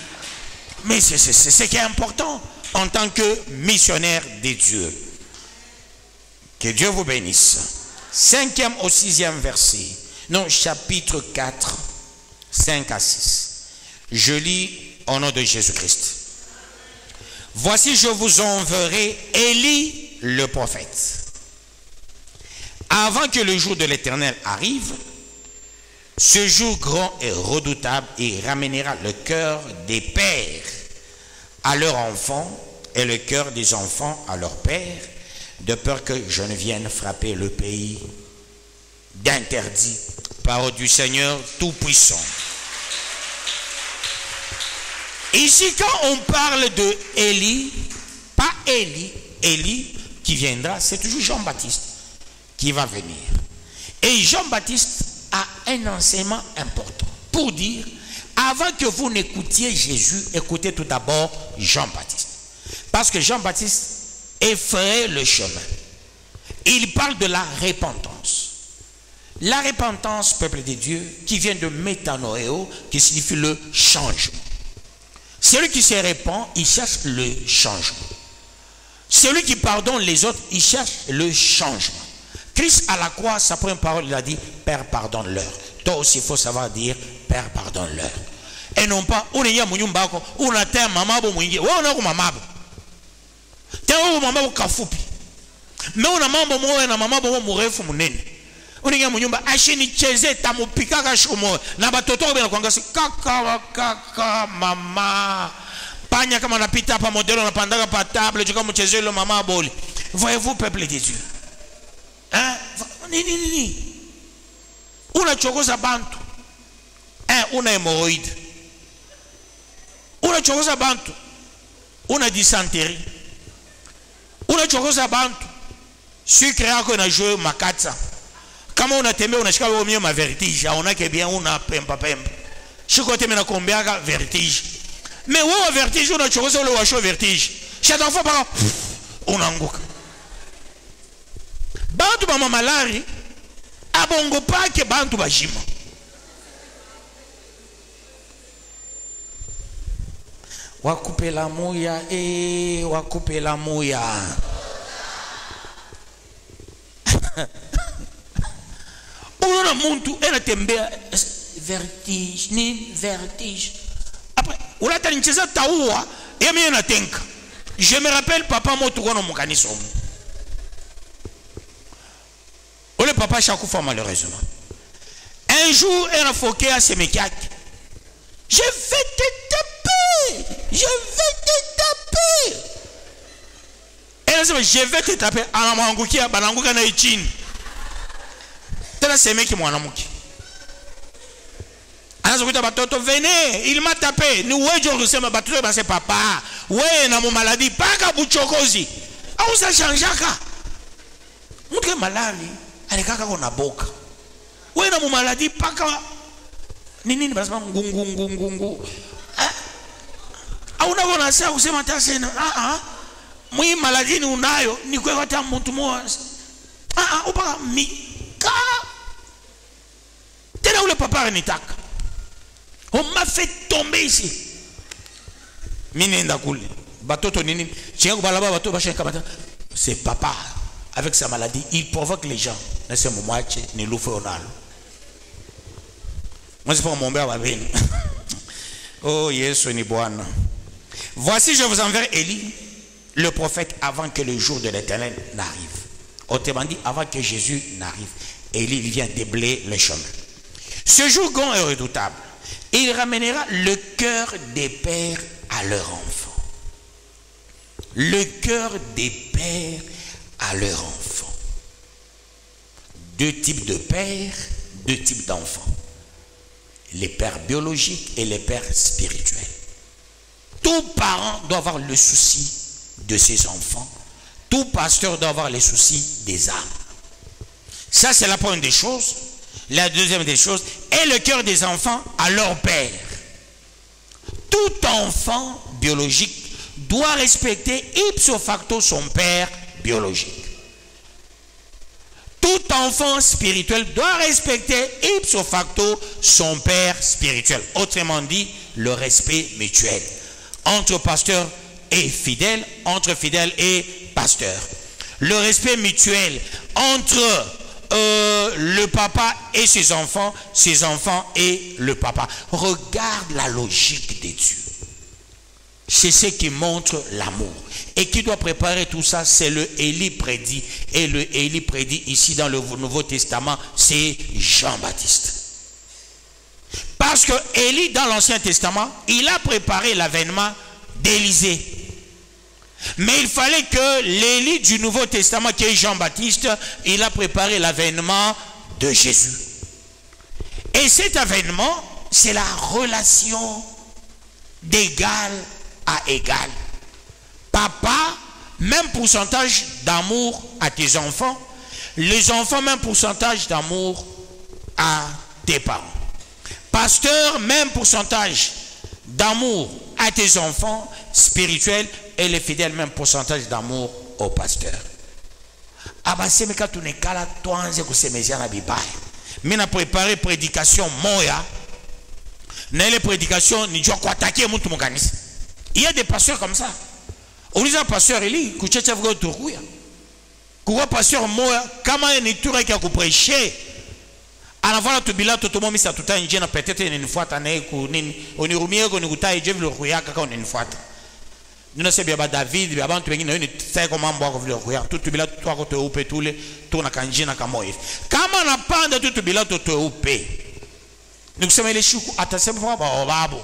[SPEAKER 1] Mais c'est ce qui est important en tant que missionnaire de Dieu. Que Dieu vous bénisse. 5e au 6e verset. Non, chapitre 4, 5 à 6. Je lis au nom de Jésus-Christ. Voici, je vous enverrai Élie le prophète. Avant que le jour de l'Éternel arrive, ce jour grand et redoutable, il ramènera le cœur des pères à leurs enfants et le cœur des enfants à leurs pères, de peur que je ne vienne frapper le pays d'interdit. Parole du Seigneur Tout-Puissant. Ici, quand on parle de Élie, pas Élie, Élie qui viendra, c'est toujours Jean-Baptiste qui va venir. Et Jean-Baptiste a un enseignement important pour dire, avant que vous n'écoutiez Jésus, écoutez tout d'abord Jean-Baptiste. Parce que Jean-Baptiste effraie le chemin. Il parle de la repentance. La repentance, peuple de Dieu, qui vient de métanoéo, qui signifie le changement. Celui qui se répand, il cherche le changement. Celui qui pardonne les autres, il cherche le changement. Christ à la croix, sa première parole, il a dit, Père, pardonne-leur. Toi aussi, il faut savoir dire, Père, pardonne-leur. Et non pas, on est mounyumbako, on a terre mamabo mounyé, on a mamabo. Terre mamabo kafupi. Mais on a mambo mo na mamabo mourefu munene. On est mounyumba, acheni cheze tamupika kashomo. Na batoto bena kwangasi kaka mama. Panya kama napita pa modelo na pandaka pa table, tu comme cheze le mama boli. Voyez-vous, peuple de Dieu. Hein? Ni. Una chokoza bantu. Una hémorroïde. Una chokoza bantu. Una dysenterie. Una chokoza bantu. Sucre yako na joué makatsa. Kama una tembe unashika wewe mwenyewe ma vertige. On a que bien una pempa. Shiko teme na kombeaka vertige. Mais wewe vertige una chokoza ule washo vertige. Chaque fois par unaanguka. Bantu ba malari abongo pa ke bantu bajima. Wakupe la muya, wakupe la muya. Unaona muntu anatembea vertige, ni vertige. Après, ulata nicheza taua, yeye anatenka. Je me rappelle papa moto kono mukaniso. Le papa chaque fois malheureusement. Un jour, elle a foqué à ses mécacs. Je vais te taper. Je vais te taper. Elle a dit, je vais te taper. À la mangouki, à Banangouka na itchin. C'est là, c'est mec qui m'a namouki. Alors, je dis, venez, il m'a tapé. Nous, ouais, je sais, ma bateau, c'est papa. Ouais, na mon maladie. Pas qu'à bouchokozi. Ah, on s'est changé. Montre maladie. Alikaka kona boka. Wewe na mumaladi paka nini basema ngungu. Au unaona sasa kusema tasa na mwi maladi ni unayo ni kwa hata mtu mmoja. Upaka mika. Tena ule papa anitaka. On m'a fait tomber ici. Mimi nenda kule. Batoto nini? Chenga kubalaba batoto bashaka bata. C'est papa. Avec sa maladie, il provoque les gens. Moi, c'est pas mon père. Oh, yes, ni Bwana. Voici, je vous enverrai Élie, le prophète, avant que le jour de l'Éternel n'arrive. Autrement dit, avant que Jésus n'arrive. Élie, il vient déblayer le chemin. Ce jour grand et redoutable, il ramènera le cœur des pères à leurs enfants. Le cœur des pères à leurs enfants. Deux types de pères, deux types d'enfants. Les pères biologiques et les pères spirituels. Tout parent doit avoir le souci de ses enfants. Tout pasteur doit avoir les soucis des âmes. Ça, c'est la première des choses. La deuxième des choses est le cœur des enfants à leur père. Tout enfant biologique doit respecter ipso facto son père biologique. Tout tout enfant spirituel doit respecter ipso facto son père spirituel. Autrement dit, le respect mutuel entre pasteur et fidèle, entre fidèle et pasteur. Le respect mutuel entre le papa et ses enfants et le papa. Regarde la logique des dieux. C'est ce qui montre l'amour. Et qui doit préparer tout ça, c'est le Élie prédit. Et le Élie prédit ici dans le Nouveau Testament, c'est Jean-Baptiste. Parce que Élie, dans l'Ancien Testament, il a préparé l'avènement d'Élisée. Mais il fallait que l'Élie du Nouveau Testament, qui est Jean-Baptiste, il a préparé l'avènement de Jésus. Et cet avènement, c'est la relation d'égal à égal. Papa, même pourcentage d'amour à tes enfants. Les enfants, même pourcentage d'amour à tes parents. Pasteur, même pourcentage d'amour à tes enfants spirituels. Et les fidèles, même pourcentage d'amour au pasteur. Abasemeka tunekala tuanze kusemezia na bibaya. Mina préparé prédication moya. Na ile prédication ni jua kuatakia mtu mkanisa. Il y a des pasteurs comme ça. Uliza pasteur Eli kuchecha vuko tukuya. Kuwa pasteur moya kama ni tura kia kuprêcher. Anavala tubila totomo misa tuta nje na peut-être ninifuata naye ku nini onirumie ko nikutai je vile kuyaka ka oninifuata. Nous sommes bien David, bien avant tu es c'est comment boire regarde tout bila toi côté oupe tous les tourna kanji na kamoye. Kama na panda tout bila to oupe. Nous sommes les choukou atasema ba babo.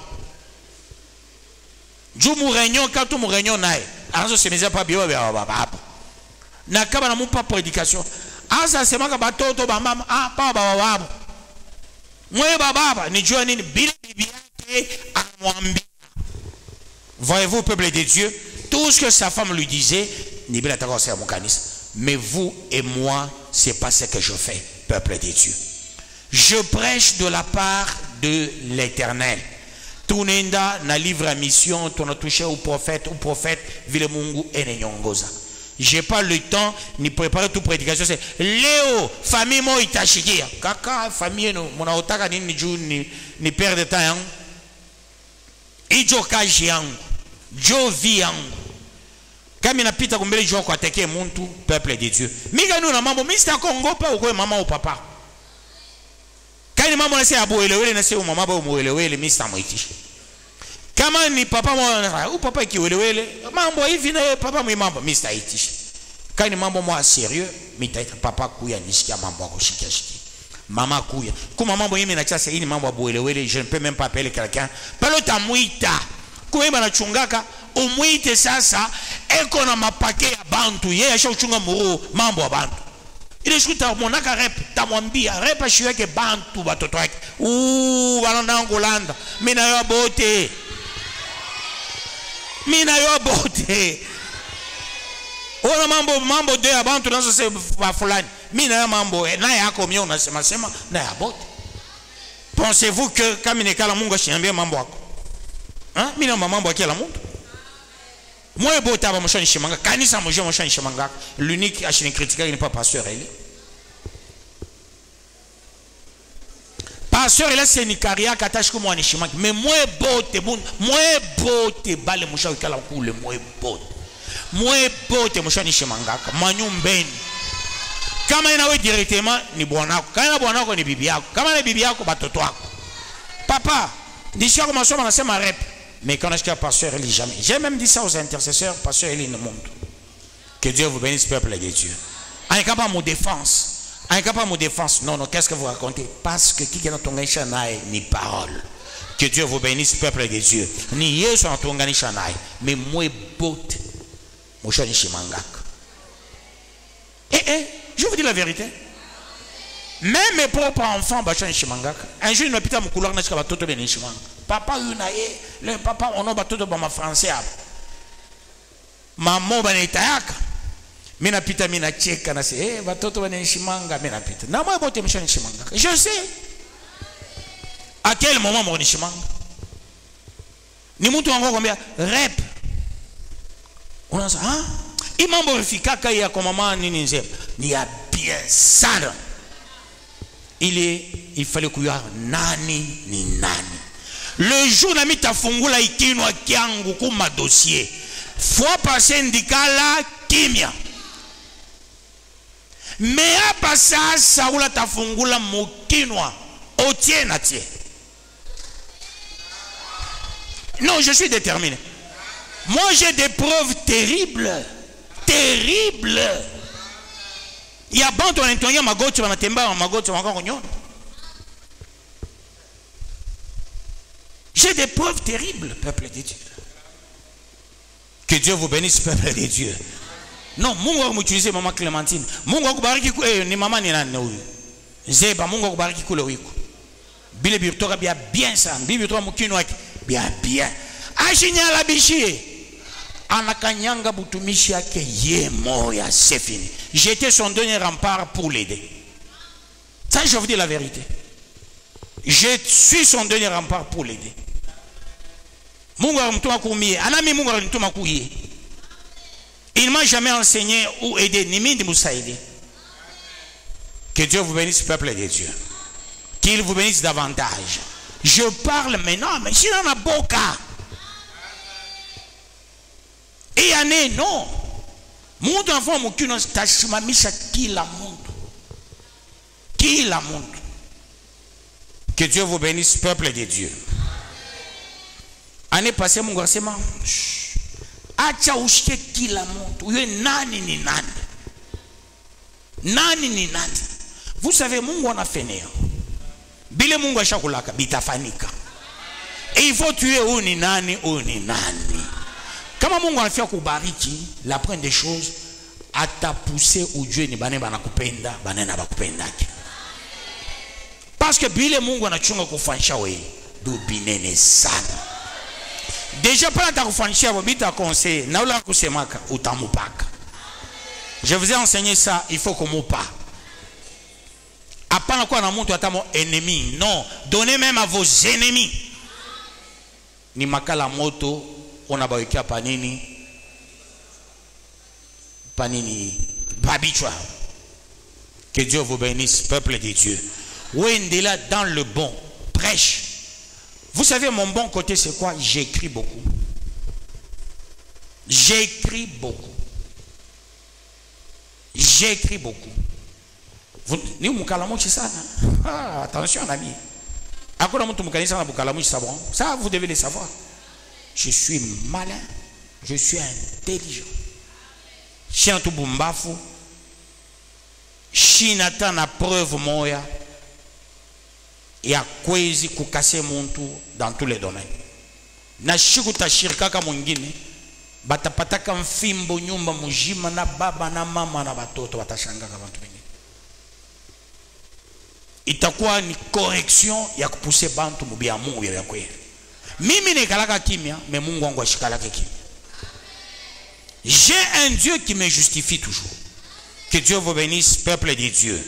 [SPEAKER 1] Ju mu réunion quand tu mu réunion nae. Azo semeza pa bio ba babo. Na kama na mupa prédication. Asa sema ka batoto ba mama pa ba babo. Mwe ba baba ni jua nini bila bibi yake amwambia. Voyez-vous, peuple de Dieu, tout ce que sa femme lui disait, mais vous et moi, c'est pas ce que je fais, peuple de Dieu. Je prêche de la part de l'Éternel. Tunenda na livre à mission, tu as touché au prophète, Vilemungu et Nenyongoza. J'ai pas le temps ni préparer toute prédication. C'est Léo, famille moi itashikia. Kaka, famille no, mon aotaka ni père de temps. Ijo kaji yangu, jo vi yangu. Kama inapita kumbele jo kwa teke muntu, peuple de Dieu. Miga nou na mambo, mista Kongo pa ukwe mama ou papa. Kani mambo nase abu elewele nase ou mama ba ou elewele, mista mwitishi. Kama ni papa mwa, ou papa ki elewele, mambo hivi na papa mwi mambo, mista itishi. Kani mambo mwa sérieux, mita ita papa kuya nishikia mambo wako shikia shikia. Maman kuya. Kuma mambo yimi na chasa ini mambo abuelewele, je ne peux même pas appeler quelqu'un. Palo tamuita. Kuwe na chungaka, umuite sasa, eko na mapake ya bantu, ye ya uchunga muru, mambo ya bantu. Ile shukuta monaka rep, tamwambia, repa shiweke bantu batoto wake. Walanda angolanda. Mina yo bote. Mina yo bote. Ona mambo de ya bantu nazo se fulani. Mina ya mambo na yako mio unasema sema na ya bote. Pensez-vous que kama nikala Mungu ashiambia mambo yako? Hein? Mina mambo yake la Mungu. Moi bote aba mshani shimanga kanisa moje mshani shimanga. L'unique ashini critiquer n'est pas pasteur Eli. Pasteur Eli c'est nikaria katashi ko mwani shimanga. Mais moi bote bale mshani kala kule moi bote. Moi bote mshani shimanga. Manyumbeni. Kama inawe directement ni bwanako. Kama bwanako ni bibi yako. Kama ni bibi yako batoto wako. Papa, d'ici à commencer on a ma rep. Mais quand je pasteur Eli jamais. J'ai même dit ça aux intercesseurs, pasteur Eli ne monte. Que Dieu vous bénisse peuple de Dieu. En capable mon défense. En capable mon défense. Non, qu'est-ce que vous racontez? Parce que qui est dans ton chanaï ni parole. Que Dieu vous bénisse peuple de Dieu. Ni Yesu dans ton chanaï. Mais moi bote. Mon chani shimangak. Je vous dis la vérité. Même mes propres enfants, un jour, ils me pitent à mon couloir, papa, le papa, on a battu de ma français. Maman, mina pita mina cheka na se batoto banishimanga mina pita na moi bote mshanishimanga je sais à quel moment mon nishimanga ni mtu wangu kwambia rep unaanza imambo rifika ya kwa mama nini nzema ni ya bien sana. Il fallait kujua nani ni nani. Le jour na mitafungula ikinwa kyangu kuma dossier, fois passé ndikala kimia. Mais apa sasa ula tafungula mukinwa otie na tie. Non, je suis déterminé. Moi j'ai des preuves terribles. Terribles. Il y a bon ton intonga magoti wanatemba magoti wanakonyona. J'ai des preuves terribles, peuple de Dieu. Que Dieu vous bénisse, peuple de Dieu. Non, Mungu wa m'utiliser maman Clémentine. Mungu wa kubariki ni maman ni nani huyu? Zeba Mungu wa kubariki kule wiko. Bile birtoka bien ça. Bile birtoka mukino wake bien. Ashinyala bishie. Anakanyanga butumishi yake ye moya, c'est fini. J'étais son dernier rempart pour l'aider. Ça, je vous dis la vérité. Je suis son dernier rempart pour l'aider. Mungu alimtuma kumie, anami Mungu alimtuma kuye. Il m'a jamais enseigné ou aidé, ni mindi musaide. Que Dieu vous bénisse, peuple de Dieu. Qu'il vous bénisse davantage. Je parle maintenant, mais si dans la boca. Et année, non. Mon enfant, mon cul, tashimamisha kila mundu. Kila mundu. Que Dieu vous bénisse, peuple de Dieu. Année passée, mon garçon, acha ushike kila mundu. Uye nani ni nani. Nani ni nani. Vous savez, Mungu anafenea. Bile Mungu ashakulaka, bitafanika. Et il faut tuer ou ni nani. Kama Mungu anafia kubariki, la première des choses, ata pousser ou Dieu ni bane banakupenda, bane na bakupendaki. Parce que bile Mungu anachunga kufanisha we, do binene sana. Déjà pas ta kufanisha bo bita conseil, na ula kusemaka utamupaka. Je vous ai enseigné ça, il faut qu'on moupa. Apana kwa na mtu atamo ennemi, non, donnez même à vos ennemis. Ni makala moto on a baïkia panini babichwa. Que Dieu vous bénisse, peuple de Dieu. Wendela dans le bon prêche. Vous savez mon bon côté c'est quoi? J'écris beaucoup. J'écris beaucoup. Ni mukalamuchi sana. Ah, attention ami. Akona mtu mukanisa na mukalamuchi ça bon. Ça vous devez le savoir. Je suis malin, je suis intelligent. Shantu bumbafu, shinata na preuve moya, ya kwezi kukase muntu dans tous les domaines. Na shikuta shirikaka mwingine, batapataka mfimbo nyumba mujima na baba na mama na batoto batashangaka bantu bengine. Itakuwa ni correction ya kupuse bantu mubia Mungu ya kweli. Mimi nekalaka kimia, mais Mungu wangu ashikalaka kimia. J'ai un Dieu qui me justifie toujours. Que Dieu vous bénisse, peuple de Dieu.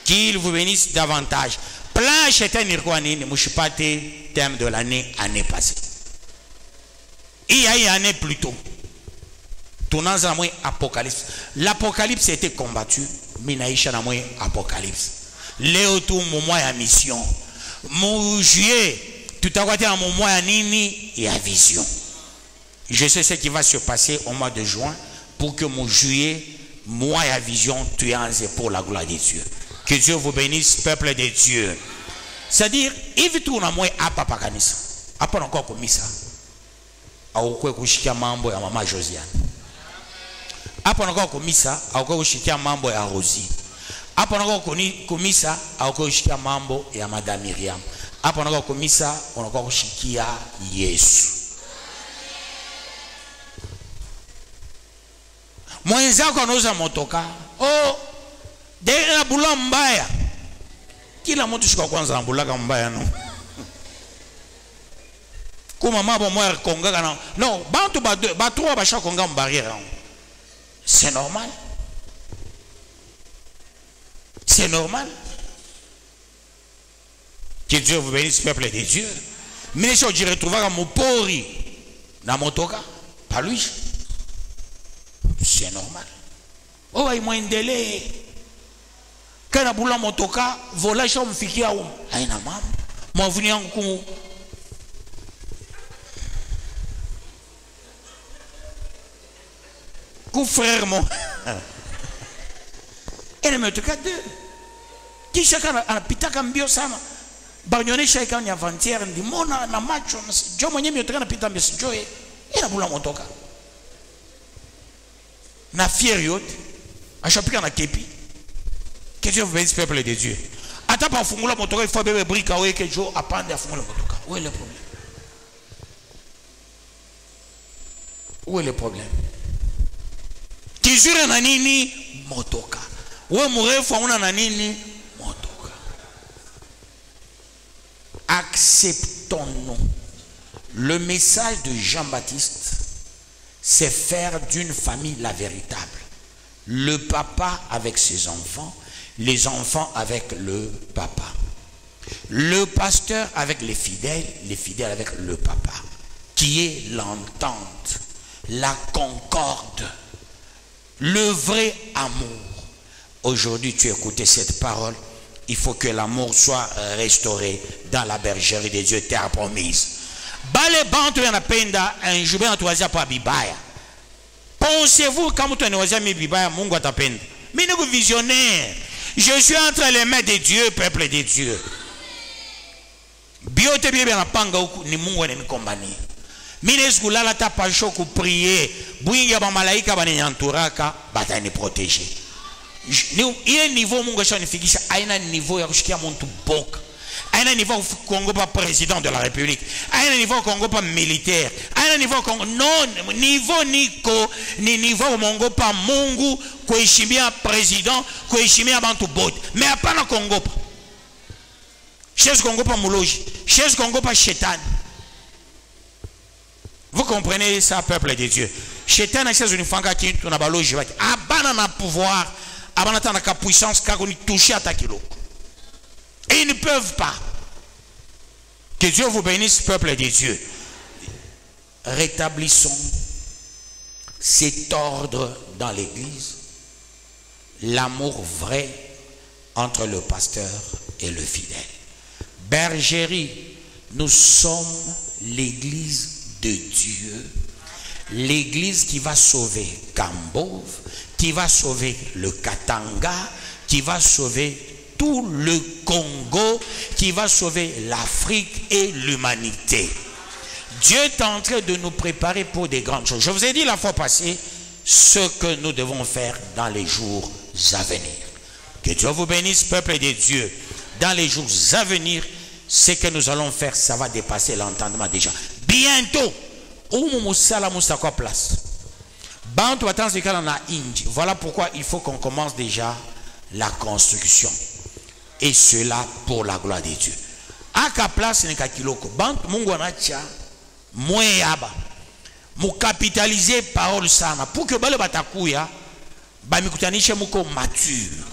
[SPEAKER 1] Qu'il vous bénisse davantage. Plein chétan nirkwanini, mushipate thème de l'année passée. Il y a une année plus tôt. Tournant à moi Apocalypse. L'Apocalypse a été combattu, mais naïcha na moi Apocalypse. Léo tout mon mois mission. Mon juillet. Tout à côté à mon mois nini et à vision. Je sais ce qui va se passer au mois de juin pour que mon juillet, mois à vision, tu es pour la gloire de Dieu. Que Dieu vous bénisse, peuple de Dieu. C'est-à-dire, il vit tout dans moi à papa kanisa. Après encore comme ça. Au quoi kushikia mambo ya mama Josiane. Après encore comme ça, au quoi kushikia mambo ya Rosie. Après encore comme ça, au quoi kushikia mambo ya madame Myriam. Hapo unakuwa kumisa, unakuwa kushikia Yesu. Mwenzako anauza motoka. Oh, dela bula mbaya. Kila mtu shika kwanza na bulaka mbaya no. Kuma mabo mwa konga na. Non, bantu ba trois ba shaka konga barrière. C'est normal. C'est normal. Que Dieu vous bénisse, peuple de Dieu. Mais si je retrouve à mon pori, dans mon toka, pas lui. C'est normal. Oh, il m'a un délai. Quand on a boula motoka, volage on fiki à où? Aïna mam. Moi venu en coup. Coup frère mon. Et le motoka deux. Qui chacun a pita cambio sama. Bagnone chacun y avant-hier ndi mona na macho. Jo mwenye motoka na pita mbio joe. Et la boula motoka. Na fier yote. A chapika na kepi. Que Dieu vous bénisse, peuple de Dieu. Attends, pas fungula motoka, il faut bébé brique, oui, que Dieu appende à fungula motoka. Où est le problème? Où est le problème? Toujours na nini motoka. Où est mourir, faut na nini motoka. Acceptons-nous. Le message de Jean-Baptiste, c'est faire d'une famille la véritable. Le papa avec ses enfants, les enfants avec le papa. Le pasteur avec les fidèles avec le papa. Qui est l'entente, la concorde, le vrai amour. Aujourd'hui, tu écoutes cette parole. Il faut que l'amour soit restauré dans la bergerie de Dieu, terre promise. Bale bantu yanapenda un jour en troisième pas bibaya. Pensez-vous quand vous avez mis bibaya, Mungu atapenda. Mais nous visionnaires. Je suis entre les mains de Dieu, peuple de Dieu. Biote bien na panga ni Mungu ananikomania. Mine skulala ta pasho ku prier, buinga ba malaika banyanturaka batani protéger. Ile niveau Mungu ashanifikisha aina niveau ya kushikia mtu boka. Aina niveau Congo pas président de la République. Aina niveau Congo pas militaire. Aina niveau Congo non niveau niko ni niveau Mongo pas Mungu kuheshimia président, kuheshimia bantu bote. Mais hapana Congo pas. Chez Congo pas muloji, chez Congo pas chétan. Vous comprenez ça, peuple de Dieu? Chétan a chez une fanga qui tu na baloji va. Abana na pouvoir, abana ta na puissance car on toucher à ta kilo. Et ils ne peuvent pas. Que Dieu vous bénisse, peuple de Dieu. Rétablissons cet ordre dans l'église. L'amour vrai entre le pasteur et le fidèle. Bergerie, nous sommes l'église de Dieu. L'église qui va sauver Kambov, qui va sauver le Katanga, qui va sauver tout le Congo, qui va sauver l'Afrique et l'humanité. Dieu est en train de nous préparer pour des grandes choses. Je vous ai dit la fois passée ce que nous devons faire dans les jours à venir. Que Dieu vous bénisse, peuple de Dieu. Dans les jours à venir, ce que nous allons faire, ça va dépasser l'entendement déjà. Bientôt, voilà pourquoi il faut qu'on commence déjà la construction. Et cela pour la gloire de Dieu. Aka place n'est qu'à kiloko. Banque Mungu anacha moyaba. Mu capitaliser parole sana pour que bale batakuya ba mikutanishe muko mature.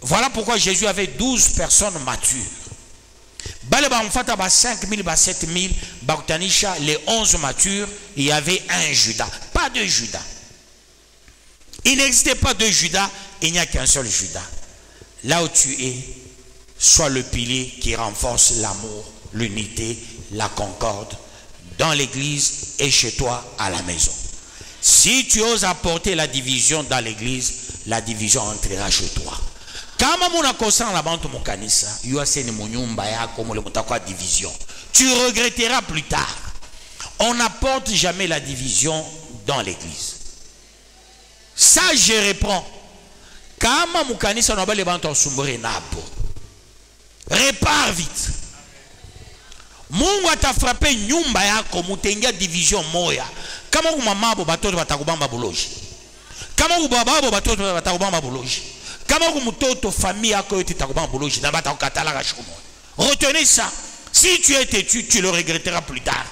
[SPEAKER 1] Voilà pourquoi Jésus avait 12 personnes matures. Bale ba mfata ba 5000 ba 7000 ba kutanisha les 11 matures, il y avait un Judas, pas de Judas. Il n'existait pas de Judas, il n'y a qu'un seul Judas. Là où tu es, sois le pilier qui renforce l'amour, l'unité, la concorde dans l'église et chez toi à la maison. Si tu oses apporter la division dans l'église, la division entrera chez toi. Kama muna kosa la bantu mukanisa, yuase ni munyumba yako mule mutakwa division. Tu regretteras plus tard. On n'apporte jamais la division dans l'église. Ça, je reprends. Kama mukanisa nabale bantu osumbure napo. Répare vite. Mungu ata frappé nyumba yako mutengia division moya. Kama kumamabo batoto batakubamba buloji. Kama kubababo batoto batakubamba buloji. Kama kumutoto famille yako yote itakubamba buloji na batakukatala kashomo. Retenez ça. Si tu es têtu, tu le regretteras plus tard.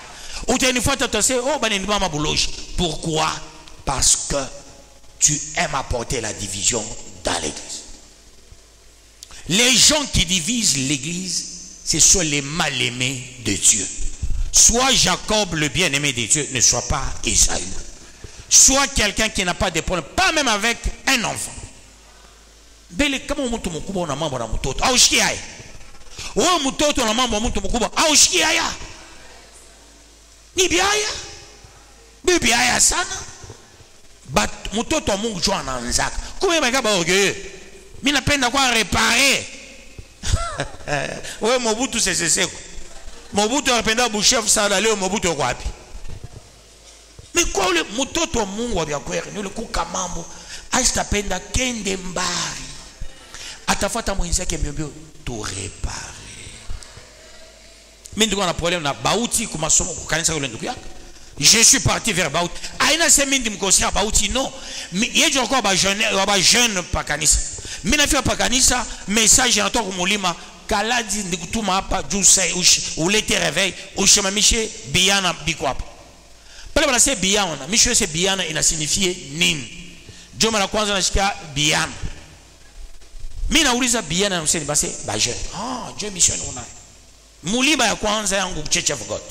[SPEAKER 1] Ou tu as une fois tu te sais oh baneni bamba buloji. Pourquoi? Parce que tu aimes apporter la division dans l'église. Les gens qui divisent l'église, ce sont les mal-aimés de Dieu. Soit Jacob, le bien-aimé de Dieu, ne soit pas Esaü. Soit quelqu'un qui n'a pas de problème, pas même avec un enfant. Bele kama mtu mkubwa una mambo na mtoto. Au shikia haya. Wewe mtoto na mambo na mtu mkubwa. Au shikia haya. Ni biaya. Bibi haya sana. But mtoto wa Mungu jua anaanzaka. Kumbe bakaba orgueilleux. Mimi napenda kwa réparer. Wewe Mobutu seseseko. Mobutu anapenda buchef sana leo Mobutu yuko wapi? Mimi kwa ule mtoto wa Mungu wa kweli ni ule kuka mambo asitapenda kende mbari. Atafuata mwenzake mbio tu réparer. Mimi ndiko na problème na Bauti kwa masomo kwa kanisa yule ndugu yako. Je suis parti vers Bauti. Aina sema ndi mkosia Bauti non. Yeje encore ba jeune pa kanisa. Mimi nafika pa kanisa message yanatoka kumulima kaladi ndikutuma hapa juu sai ulete réveil ushimamishe biana biko hapa. Pale bana sema biana, misho sema biana ina signifie nini? Juma la kwanza nashikia biana. Mimi nauliza biana na mseni basi ba jeune. Ah, je mission una. Mulima ya kwanza yangu Church of God.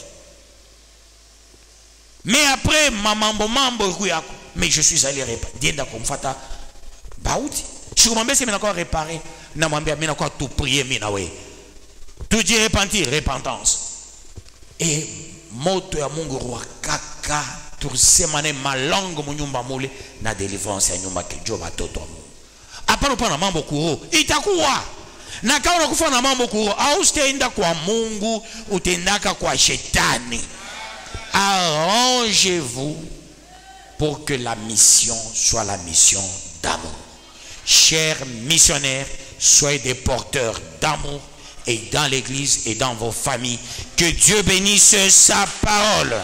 [SPEAKER 1] Mais après mambo yako. Mais je suis allé réparer. Dienda kumfuata Bauti. Je kumwambia sema nakuwa réparer. Na mwambia mimi nakuwa tu prier mimi na wewe. Tu dis repentir, repentance. Et moto ya Mungu rwa kaka tusemane malongo munyumba mule na deliverance ya nyumba kijo batoto wa Mungu. Hapana pana mambo kuo. Itakuwa na kama unakufa na mambo kuo au utaenda kwa Mungu utendaka kwa shetani. Arrangez-vous pour que la mission soit la mission d'amour. Chers missionnaires, soyez des porteurs d'amour et dans l'église et dans vos familles. Que Dieu bénisse sa parole.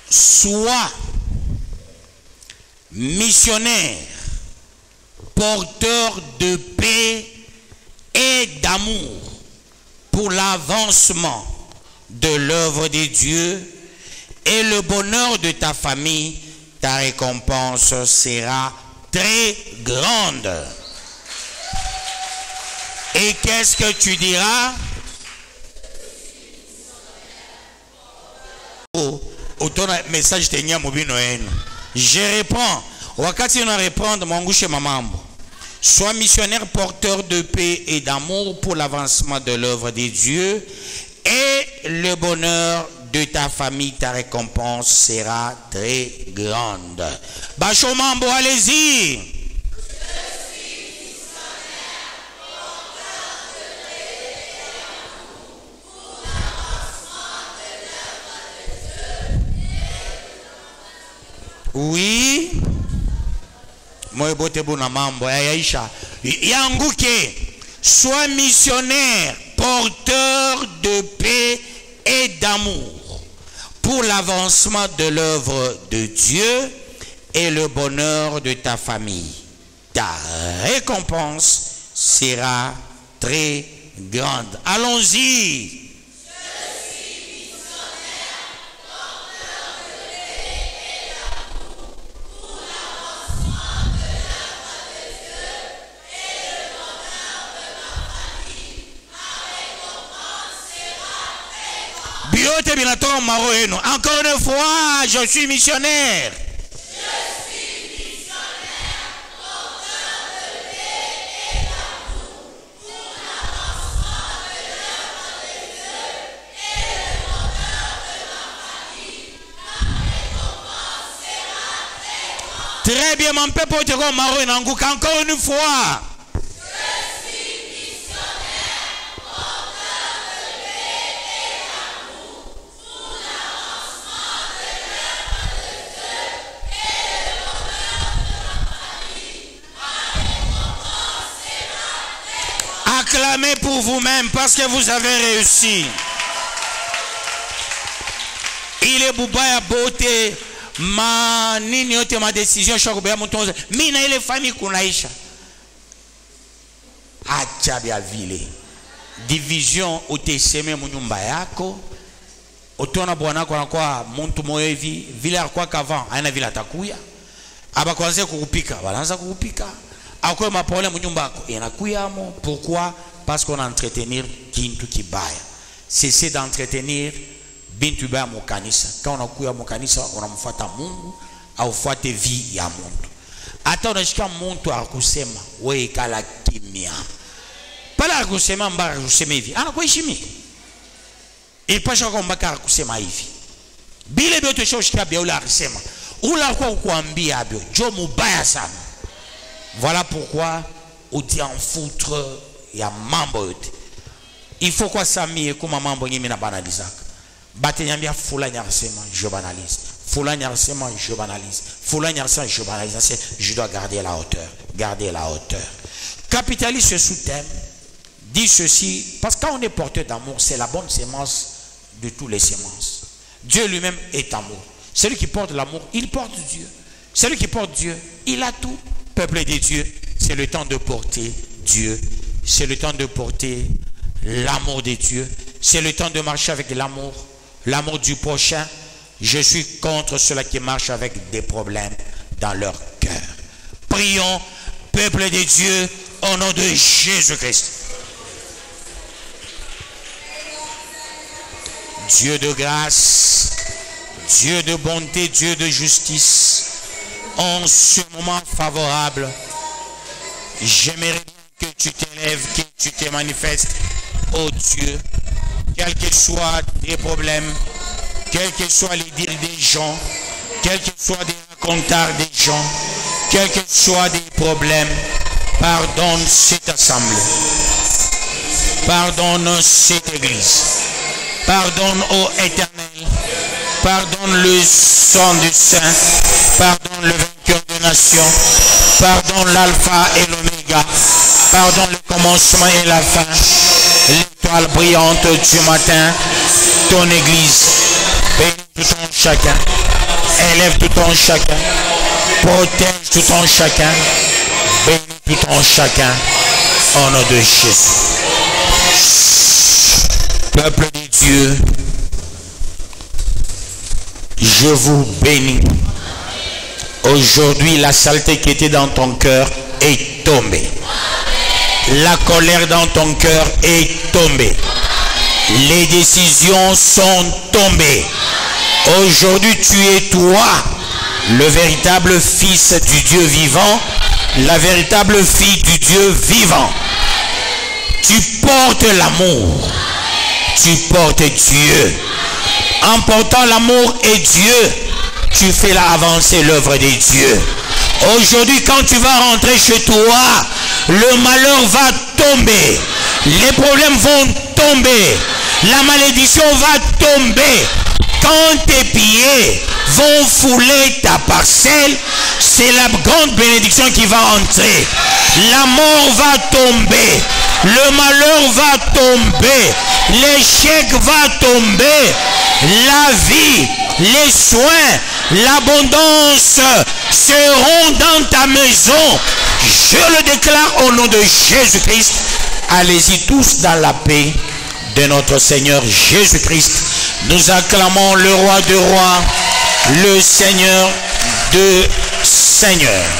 [SPEAKER 1] Sois missionnaire, porteur de paix et d'amour pour l'avancement de l'œuvre de Dieu et le bonheur de ta famille. Ta récompense sera très grande. Et qu'est-ce que tu diras? Autant message tenia mobino eno. Je réponds. Wakati on répondre mongushe mamambo. Sois missionnaire porteur de paix et d'amour pour l'avancement de l'œuvre de Dieu et le bonheur de ta famille. Ta récompense sera très grande. Bacho mambo, allez-y. Oui. Moi bote bona mambo yaisha. Yanguke. Sois missionnaire, porteur de paix et d'amour pour l'avancement de l'œuvre de Dieu et le bonheur de ta famille. Ta récompense sera très grande. Allons-y. Encore une fois, je suis missionnaire. Très bien, mon peuple, encore une fois.
[SPEAKER 2] Je suis missionnaire, porteur de paix et d'amour, pour l'avancement de l'œuvre de Dieu et le bonheur de ma famille. Ma récompense sera très grande.
[SPEAKER 1] Acclamez pour vous-même parce que vous avez réussi. Il est Boubaya beauté. Ma nini yote ma décision shakubea mutonze mina ile famille kunaisha acha bya vile division uteseme mu nyumba yako utona bwanako anakuwa muntu moyo hivi vile alikuwa kavant aina vile atakuya aba kwanza kukupika wanaanza kukupika akwe mapole mu nyumba yako yanakuyamo. Pourquoi? Parce qu'on entretenir kintu kibaya. Cessez d'entretenir bintu baya mukanisa. Quand unakuya mukanisa unamfuata Mungu au fuate vie ya Mungu. Hata unashika mtu akusema wewe kala kimya. Pala akusema mbaya akusema hivi. Anakuheshimia. Ilipasha kwa mbaka akusema hivi. Bile biote shoshika bia ula akusema. Ula kwa kuambia abio jo mubaya sana. Voilà pourquoi on dit en foutre ya mambo yote. Il faut quoi samie kuma mambo nyingi na banalizaka. Batenyambia fulani arsema je banalise. Fulani arsema je banalise. Fulani arsema je banalise. Je dois garder la hauteur. Garder la hauteur. Capitalise ce sous-thème. Dit ceci. Parce que quand on est porteur d'amour, c'est la bonne sémence de toutes les sémences. Dieu lui-même est amour. Celui qui porte l'amour, il porte Dieu. Celui qui porte Dieu, il a tout. Peuple de Dieu, c'est le temps de porter Dieu. C'est le temps de porter l'amour de Dieu. C'est le temps de marcher avec l'amour. L'amour du prochain. Je suis contre ceux qui marchent avec des problèmes dans leur cœur. Prions, peuple de Dieu, au nom de Jésus-Christ. Dieu de grâce, Dieu de bonté, Dieu de justice, en ce moment favorable, j'aimerais bien que tu t'élèves, que tu te manifestes, oh Dieu, quels que soient les problèmes, quels que soient les dires des gens, quels que soient les racontards des gens, quels que soient des problèmes, pardonne cette assemblée, pardonne cette église, pardonne, ô Éternel, pardonne le sang du Saint, pardonne le vainqueur des nations, pardonne l'alpha et l'oméga, pardonne le commencement et la fin, l'étoile brillante du matin, ton église, bénis tout en chacun, élève tout en chacun, protège tout en chacun, bénis tout en chacun, au nom de Jésus. Peuple de Dieu, je vous bénis. Aujourd'hui, la saleté qui était dans ton cœur est tombée. La colère dans ton cœur est tombée. Les décisions sont tombées. Aujourd'hui, tu es toi, le véritable fils du Dieu vivant, la véritable fille du Dieu vivant. Tu portes l'amour. Tu portes Dieu. En portant l'amour et Dieu, tu fais là avancer l'œuvre de Dieu. Aujourd'hui, quand tu vas rentrer chez toi, le malheur va tomber. Les problèmes vont tomber. La malédiction va tomber. Quand tes pieds vont fouler ta parcelle, c'est la grande bénédiction qui va entrer. La mort va tomber. Le malheur va tomber. L'échec va tomber. La vie, les soins, l'abondance seront dans ta maison. Je le déclare au nom de Jésus-Christ. Allez-y tous dans la paix de notre Seigneur Jésus-Christ. Nous acclamons le roi de rois, le Seigneur de Seigneurs.